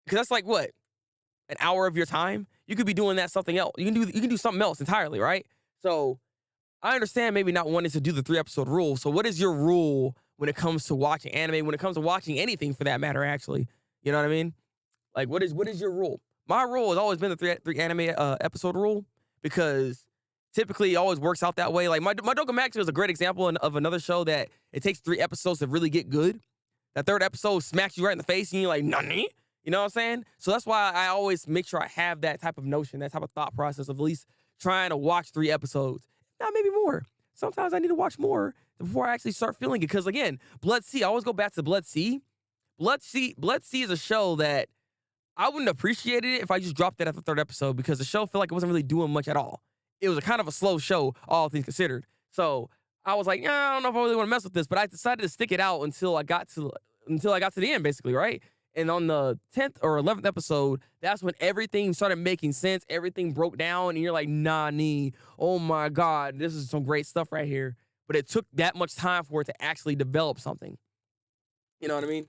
because that's like what, an hour of your time. You could be doing that something else. You can do something else entirely, right? So I understand maybe not wanting to do the 3 episode rule. So what is your rule when it comes to watching anime, when it comes to watching anything for that matter, actually? You know what I mean? Like, what is your rule? My rule has always been the three anime episode rule, because typically it always works out that way. Like, my Doga Maxi is a great example of another show that it takes 3 episodes to really get good. That 3rd episode smacks you right in the face and you're like, nani? You know what I'm saying? So that's why I always make sure I have that type of notion, that type of thought process of at least trying to watch 3 episodes. Now, maybe more. Sometimes I need to watch more before I actually start feeling it. Because again, Blood Sea, I always go back to Blood Sea. Blood Sea is a show that I wouldn't have appreciated it if I just dropped it at the 3rd episode, because the show felt like it wasn't really doing much at all. It was a kind of a slow show, all things considered. So I was like, yeah, I don't know if I really want to mess with this, but I decided to stick it out until I got to until I got to the end, basically, right? And on the 10th or 11th episode, that's when everything started making sense. Everything broke down, and you're like, nah, nee, oh my God, this is some great stuff right here. But it took that much time for it to actually develop something. You know what I mean?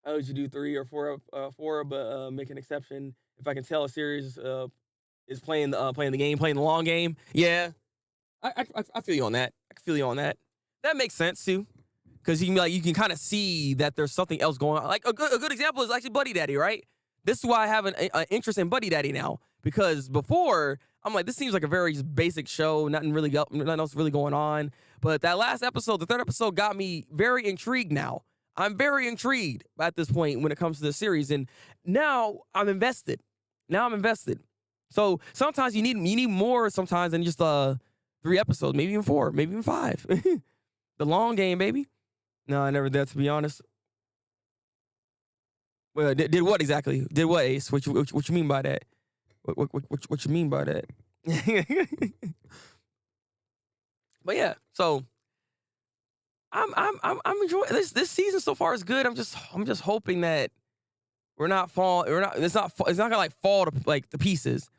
I usually do four, but make an exception if I can tell a series is playing the game, playing the long game. Yeah, I feel you on that. I feel you on that. That makes sense too, because you can kind of see that there's something else going on. Like a good example is actually Buddy Daddy, right? This is why I have an interest in Buddy Daddy now, because before I'm like, this seems like a very just basic show, nothing else really going on. But that last episode, the third episode, got me very intrigued. Now I'm very intrigued at this point when it comes to the series, and now I'm invested. So sometimes you need more sometimes than just 3 episodes, maybe even 4, maybe even 5. The long game, baby. No, I never did, to be honest. Well, did what exactly? Did what, Ace? What you mean by that? What you mean by that? But yeah, so I'm enjoying this season so far is good. I'm just hoping that it's not gonna like fall to like the pieces.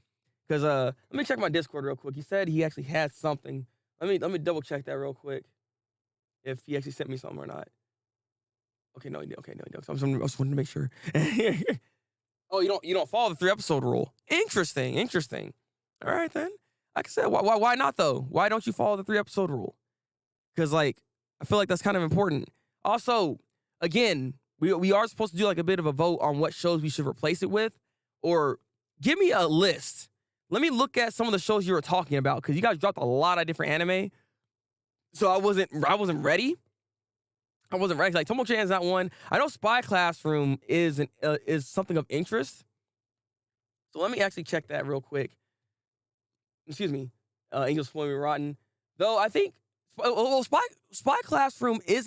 Because let me check my Discord real quick. He said he actually had something. Let me double check that real quick. If he actually sent me something or not. Okay, no, he did. Okay, no, he did. I just wanted to make sure. Oh, you don't follow the 3 episode rule. Interesting. All right then. Like I said, why not though? Why don't you follow the 3 episode rule? Because like I feel like that's kind of important. Also, again, we are supposed to do like a bit of a vote on what shows we should replace it with, or give me a list. Let me look at some of the shows you were talking about, because you guys dropped a lot of different anime. So I wasn't ready. Like Tomo-chan is not one. I know Spy Classroom is something of interest. So let me actually check that real quick. Excuse me. Angels Spoil Me Rotten. Though I think Spy Classroom it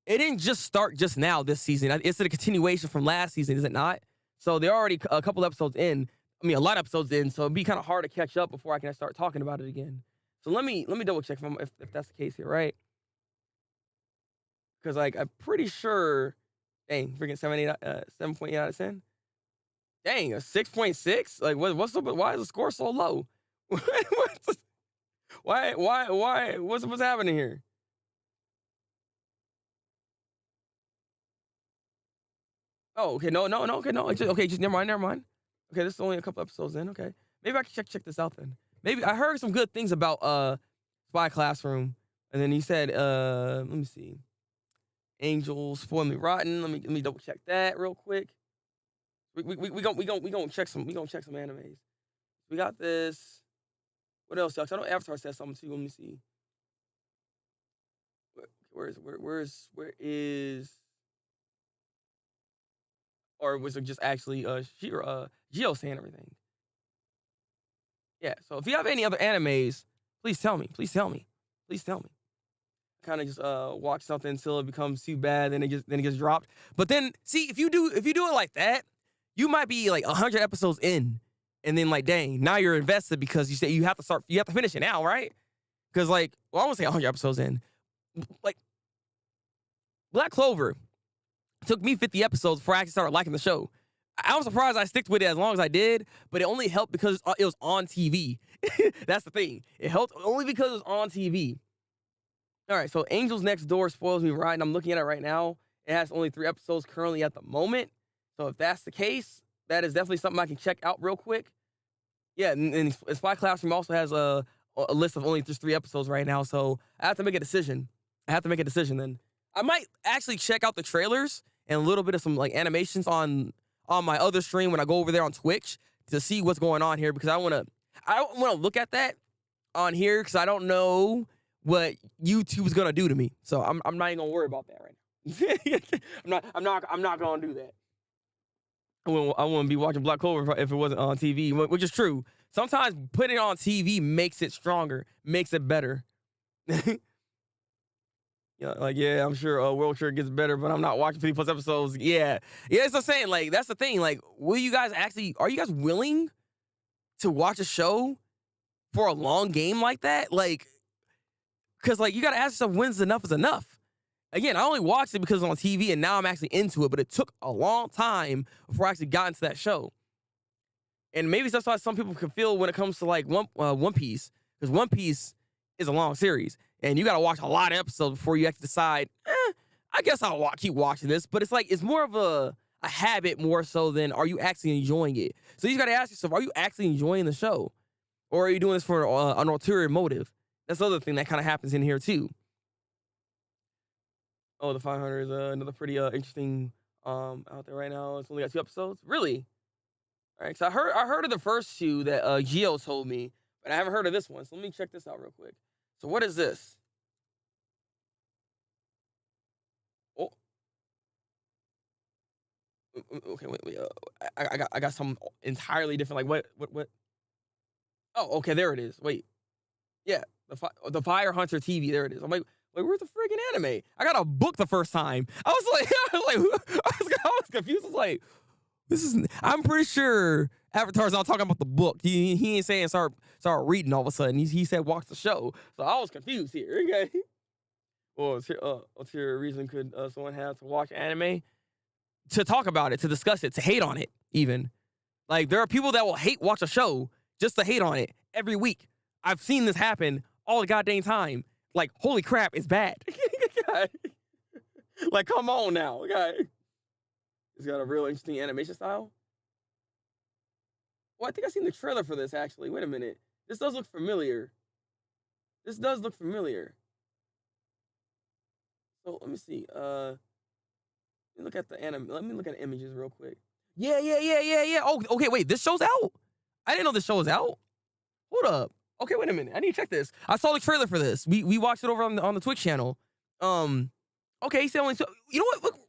didn't just start just now this season. It's a continuation from last season, is it not? So they're already a couple episodes in. I mean, a lot of episodes in, so it'd be kind of hard to catch up before I can start talking about it again. So let me double check if that's the case here, right? Because like I'm pretty sure, dang, freaking 7.8 out of 10. Dang, a 6.6. Like what's up? Why is the score so low? Why? What's happening here? Oh, okay, no, okay, no, just never mind. Okay, this is only a couple episodes in. Okay, maybe I can check this out then. Maybe I heard some good things about Spy Classroom, and then he said, let me see, Angels Spoil Me Rotten. Let me double check that real quick. We gonna check some animes. We got this. What else, y'all? I know Avatar said something too. Let me see. Where is or was it just actually Geo saying everything? Yeah. So if you have any other animes, please tell me. Kind of just watch something until it becomes too bad, then it gets dropped. But then see if you do it like that, you might be like 100 episodes in, and then like dang, now you're invested because you say you have to finish it now, right? Because like, well, I won't say 100 episodes in. Like Black Clover took me 50 episodes before I actually started liking the show. I was surprised I sticked with it as long as I did, but it only helped because it was on TV. That's the thing. It helped only because it was on TV. All right, so Angels Next Door Spoils Me Rotten. I'm looking at it right now. It has only 3 episodes currently at the moment. So if that's the case, that is definitely something I can check out real quick. Yeah, and Spy Classroom also has a list of only just 3 episodes right now. So I have to make a decision. Then. I might actually check out the trailers and a little bit of some like animations on my other stream when I go over there on Twitch to see what's going on here, because I don't want to look at that on here because I don't know what YouTube is gonna do to me. So I'm not even gonna worry about that right now. I'm not gonna do that. I wouldn't be watching Black Clover if it wasn't on TV, which is true. Sometimes putting it on TV makes it stronger, makes it better. Yeah, like, yeah, I'm sure World Trade gets better, but I'm not watching 50+ episodes. Yeah, it's the same. Like, that's the thing. Like, are you guys willing to watch a show for a long game like that? Like, because, like, you got to ask yourself, when's enough is enough? Again, I only watched it because it's on TV, and now I'm actually into it. But it took a long time before I actually got into that show. And maybe that's why some people can feel when it comes to like One Piece, because One Piece is a long series, and you got to watch a lot of episodes before you actually decide, I guess I'll keep watching this. But it's more of a habit more so than are you actually enjoying it. So you got to ask yourself, are you actually enjoying the show, or are you doing this for an ulterior motive? That's the other thing that kind of happens in here too. Oh, the 500 is another pretty interesting out there right now. It's only got 2 episodes. Really? All right, so I heard of the first 2 that Geo told me, but I haven't heard of this one. So let me check this out real quick. So what is this? Oh, okay, wait. I got some entirely different. Like what? Oh, okay, there it is. Wait, yeah, the Fire Hunter TV. There it is. I'm like, where's the freaking anime? I got a book the first time. I was like, I was confused. I was like, I'm pretty sure Avatar's not talking about the book. He ain't saying start reading all of a sudden. He said watch the show. So I was confused here. Okay. Well, what's your reason could someone have to watch anime? To talk about it, to discuss it, to hate on it, even. Like, there are people that will watch a show just to hate on it every week. I've seen this happen all the goddamn time. Like, holy crap, it's bad. Like, come on now. Okay. It's got a real interesting animation style. Well, I think I've seen the trailer for this, actually. Wait a minute. This does look familiar. So, let me see. Let me look at the anime. Let me look at images real quick. Yeah. Oh, okay, wait. This show's out? I didn't know this show was out. Hold up. Okay, wait a minute. I need to check this. I saw the trailer for this. We watched it over on the Twitch channel. Okay, he said only. You know what? Look.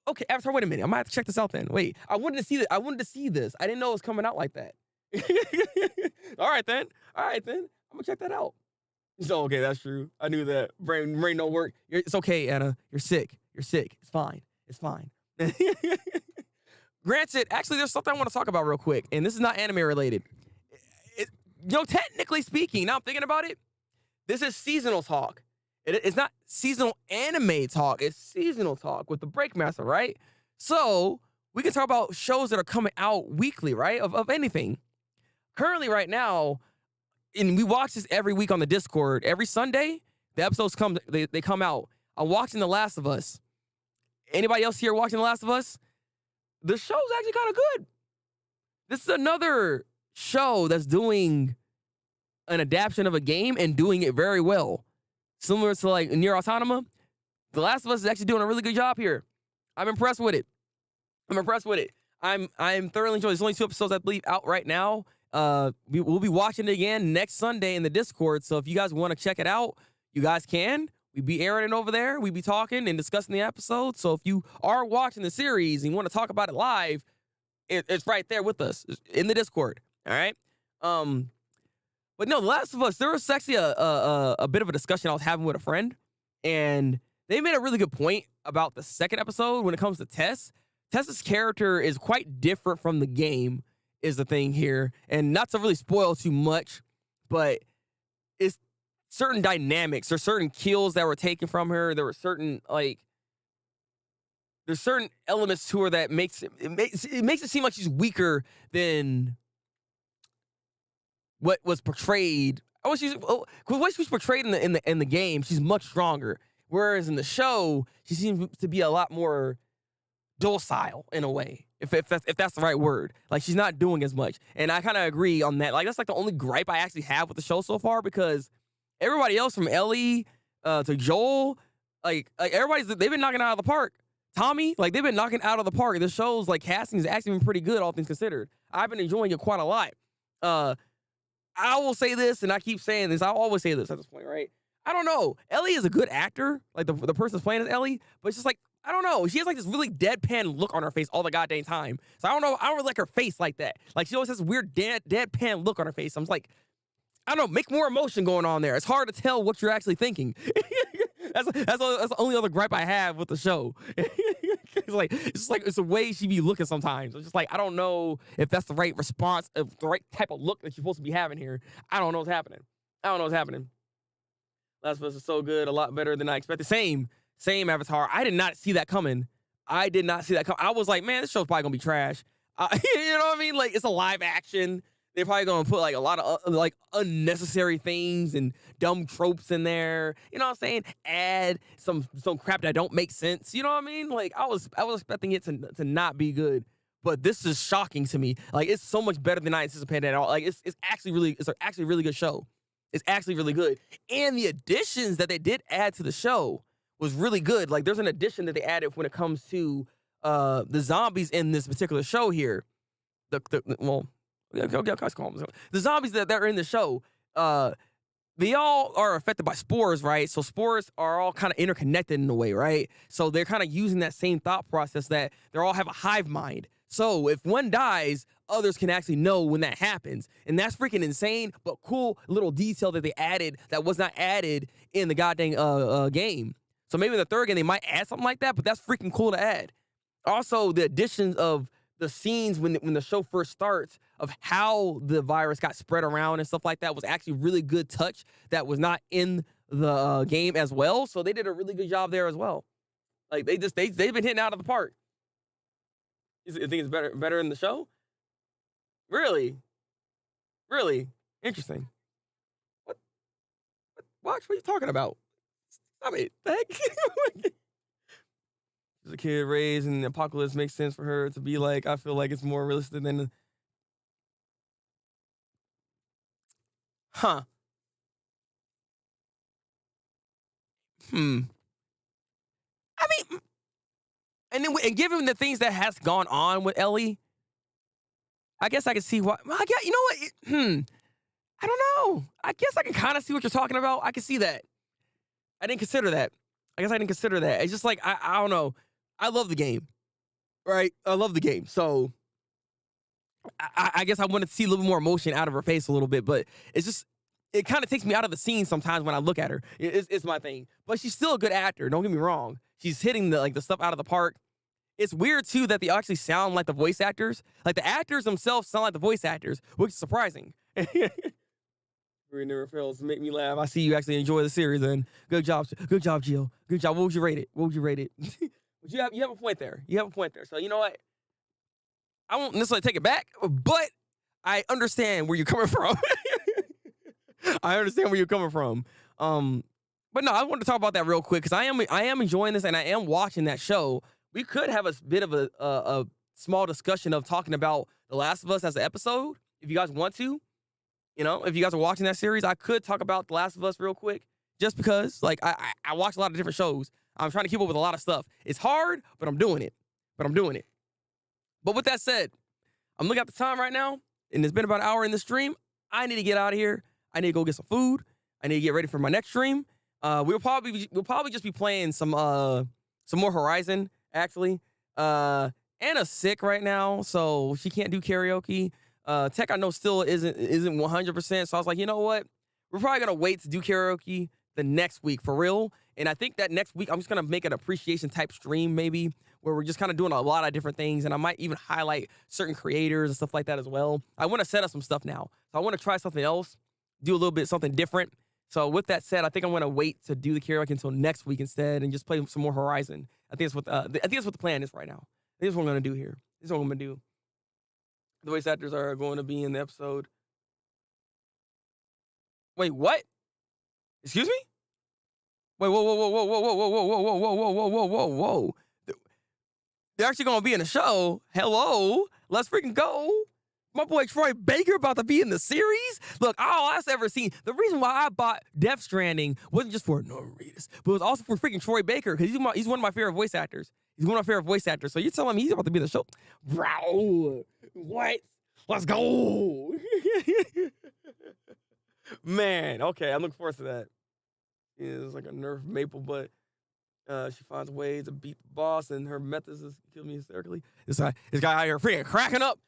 Okay, Avatar. Wait a minute. I might have to check this out then. Wait, I wanted to see this. I didn't know it was coming out like that. All right then. I'm gonna check that out. So okay, that's true. I knew that. Brain don't work. It's okay, Anna. You're sick. It's fine. Granted, actually, there's something I want to talk about real quick, and this is not anime related. Technically speaking, now I'm thinking about it, this is seasonal talk. It's not seasonal anime talk. It's seasonal talk with the Thabreakmaster, right? So we can talk about shows that are coming out weekly, right? Of anything. Currently, right now, and we watch this every week on the Discord. Every Sunday, the episodes they come out. I'm watching The Last of Us. Anybody else here watching The Last of Us? The show's actually kind of good. This is another show that's doing an adaptation of a game and doing it very well. Similar to like Nier Automata, The Last of Us is actually doing a really good job here. I'm impressed with it. I'm thoroughly enjoying it. There's only 2 episodes, I believe, out right now. We'll be watching it again next Sunday in the Discord. So if you guys want to check it out, you guys can. We be airing it over there. We be talking and discussing the episode. So if you are watching the series and you want to talk about it live, it's right there with us in the Discord. All right. But no, The Last of Us, there was actually a bit of a discussion I was having with a friend, and they made a really good point about the second episode when it comes to Tess. Tess's character is quite different from the game, is the thing here. And not to really spoil too much, but it's certain dynamics or certain kills that were taken from her. There were certain, there's certain elements to her that makes it seem like she's weaker than what was portrayed. What she was portrayed in the game, she's much stronger. Whereas in the show, she seems to be a lot more docile in a way, if that's the right word. Like, she's not doing as much, and I kind of agree on that. Like, that's like the only gripe I actually have with the show so far, because everybody else from Ellie to Joel, like they've been knocking it out of the park. Tommy, like, they've been knocking it out of the park. The show's like casting has actually been pretty good, all things considered. I've been enjoying it quite a lot. I will say this, and I keep saying this. I'll always say this at this point, right? I don't know. Ellie is a good actor, like the person's playing as Ellie, but it's just like, I don't know. She has like this really deadpan look on her face all the goddamn time. So I don't know. I don't really like her face like that. Like, she always has this weird deadpan look on her face. I'm just like, I don't know. Make more emotion going on there. It's hard to tell what you're actually thinking. That's the only other gripe I have with the show. It's the way she be looking sometimes. It's just like, I don't know if that's the right response, the right type of look that you're supposed to be having here. I don't know what's happening. Last of Us is so good, a lot better than I expected. Same. Same, Avatar. I did not see that coming. I did not see that coming. I was like, man, this show's probably gonna be trash. You know what I mean? Like, it's a live action. They're probably gonna put like a lot of like unnecessary things and dumb tropes in there. You know what I'm saying? Add some crap that don't make sense. You know what I mean? Like, I was expecting it to not be good, but this is shocking to me. Like, it's so much better than I anticipated at all. Like, it's actually a really good show. It's actually really good, and the additions that they did add to the show was really good. Like, there's an addition that they added when it comes to the zombies in this particular show here. The zombies that are in the show, they all are affected by spores, right? So spores are all kind of interconnected in a way, right? So they're kind of using that same thought process that they all have a hive mind. So if one dies, others can actually know when that happens. And that's freaking insane, but cool little detail that they added that was not added in the goddamn game. So maybe in the third game, they might add something like that, but that's freaking cool to add. Also, the additions of the scenes when the show first starts of how the virus got spread around and stuff like that was actually really good touch that was not in the game as well. So they did a really good job there as well. Like, they've been hitting out of the park. You think it's better in the show? Really interesting. What are you talking about? I mean, the heck? As a kid raised in the apocalypse makes sense for her to be like, I feel like it's more realistic than I mean, and given the things that has gone on with Ellie, I guess I can see why. Well, you know what? I don't know. I guess I can kind of see what you're talking about. I can see that. I didn't consider that. I guess I didn't consider that. It's just like, I don't know. I love the game, right? I love the game. So I guess I wanted to see a little more emotion out of her face a little bit, but it's just, it kind of takes me out of the scene sometimes when I look at her. It's my thing. But she's still a good actor. Don't get me wrong. She's hitting the stuff out of the park. It's weird, too, that they actually sound like the voice actors. Like, the actors themselves sound like the voice actors, which is surprising. It never fails to make me laugh. I see you actually enjoy the series, and good job, Jill. Good job. What would you rate it? You have a point there. So, you know what? I won't necessarily take it back, but I understand where you're coming from. But no, I want to talk about that real quick because I am enjoying this and I am watching that show. We could have a bit of a small discussion of talking about The Last of Us as an episode, if you guys want to. You know, if you guys are watching that series, I could talk about The Last of Us real quick, just because, like, I watch a lot of different shows. I'm trying to keep up with a lot of stuff. It's hard, but I'm doing it. But with that said, I'm looking at the time right now, and it's been about an hour in the stream. I need to get out of here. I need to go get some food. I need to get ready for my next stream. We'll probably just be playing some more Horizon, actually. Anna's sick right now, so she can't do karaoke. Tech, I know, still isn't 100%. So I was like, you know what? We're probably gonna wait to do karaoke the next week for real. And I think that next week I'm just gonna make an appreciation type stream, maybe, where we're just kind of doing a lot of different things, and I might even highlight certain creators and stuff like that as well. I want to set up some stuff now, so I want to try something else, do a little bit something different. So with that said, I think I'm gonna wait to do the karaoke until next week instead, and just play some more Horizon. I think that's what the plan is right now. This is what I'm gonna do here. This is what I'm gonna do. The voice actors are going to be in the episode. Wait, what? Excuse me? Wait, whoa. They're actually going to be in the show. Hello? Let's freaking go. My boy Troy Baker about to be in the series. Look, all I've ever seen, the reason why I bought Death Stranding wasn't just for Norman Reedus, but it was also for freaking Troy Baker, because he's one of my favorite voice actors. So you're telling me he's about to be in the show? Bro, what? Let's go. Man, okay, I'm looking forward to that. Yeah, it's like a Nerf maple, but she finds ways to beat the boss, and her methods is kill me hysterically. This guy out here freaking cracking up.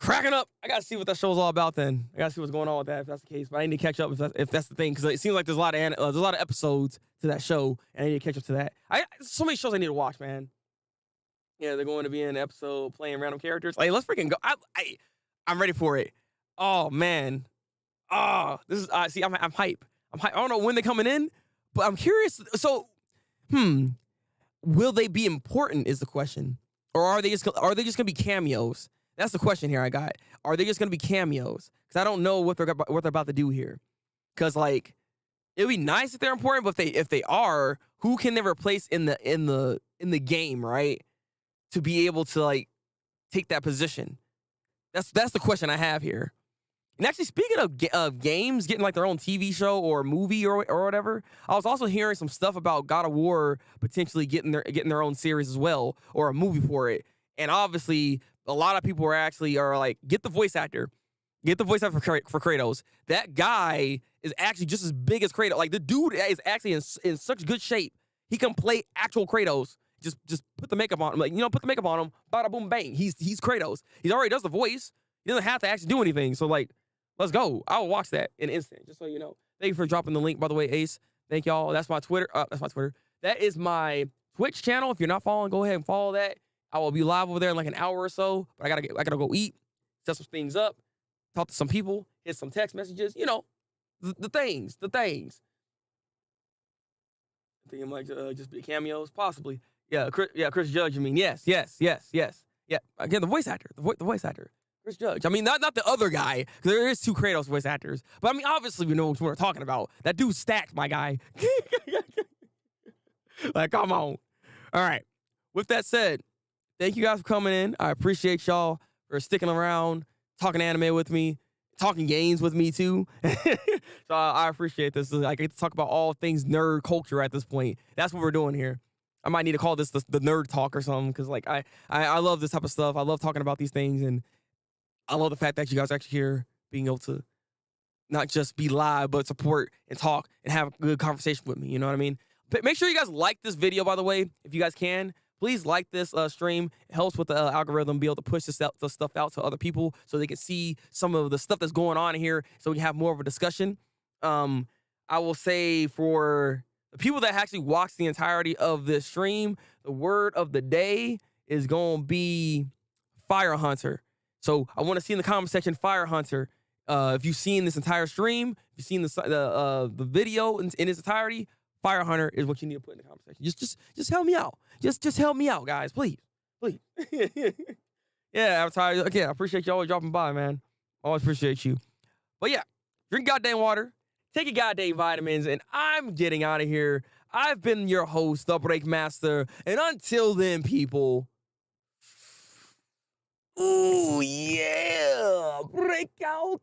I gotta see what that show's all about. Then I gotta see what's going on with that, if that's the case. But I need to catch up if that's the thing, because it seems like there's a lot of episodes to that show, and I need to catch up to that. So many shows I need to watch, man. Yeah, they're going to be in an episode playing random characters. Like, let's freaking go. I'm ready for it. Oh man. Oh, this is see. I'm hype. I don't know when they're coming in, but I'm curious. So Will they be important is the question. Or are they just gonna be cameos? That's the question here I got. Are they just gonna be cameos? Because I don't know what they're about to do here. Because like it'd be nice if they're important, but if they are, who can they replace in the game, right? To be able to like take that position. That's the question I have here. And actually, speaking of games getting like their own TV show or movie or whatever, I was also hearing some stuff about God of War potentially getting their own series as well or a movie for it. And obviously, a lot of people are like, get the voice actor for Kratos. That guy is actually just as big as Kratos. Like the dude is actually in such good shape. He can play actual Kratos. Just put the makeup on him. Like, put the makeup on him. Bada boom bang. He's Kratos. He already does the voice. He doesn't have to actually do anything. So like, let's go. I will watch that in an instant, just so you know. Thank you for dropping the link, by the way, Ace. Thank y'all. That's my Twitter. That's my Twitter. That is my Twitch channel. If you're not following, go ahead and follow that. I will be live over there in like an hour or so. But I gotta go eat, set some things up, talk to some people, hit some text messages. The things. I think it might just be cameos, possibly. Yeah, Chris Judge. I mean, yes. Yeah, again, the voice actor. The voice actor. Chris Judge. I mean, not the other guy, because there is 2 Kratos voice actors. But I mean, obviously, we know what we're talking about. That dude's stacked, my guy. Like, come on. All right. With that said, thank you guys for coming in. I appreciate y'all for sticking around, talking anime with me, talking games with me, too. So I appreciate this. I get to talk about all things nerd culture at this point. That's what we're doing here. I might need to call this the nerd talk or something, because like I love this type of stuff. I love talking about these things, and I love the fact that you guys are actually here, being able to not just be live, but support and talk and have a good conversation with me. You know what I mean? But make sure you guys like this video, by the way, if you guys can. Please like this stream. It helps with the algorithm, be able to push this stuff out to other people so they can see some of the stuff that's going on here, so we can have more of a discussion. I will say for the people that actually watch the entirety of this stream, the word of the day is going to be Fire Hunter. So I want to see in the comment section, Fire Hunter. If you've seen this entire stream, if you've seen the video in its entirety, Fire Hunter is what you need to put in the comment section. Just help me out. Just help me out, guys. Please. Yeah, Avatar. Again, I appreciate you always dropping by, man. Always appreciate you. But yeah, drink goddamn water. Take your goddamn vitamins. And I'm getting out of here. I've been your host, Thabreakmaster. And until then, people... Ooh, yeah! Breakout!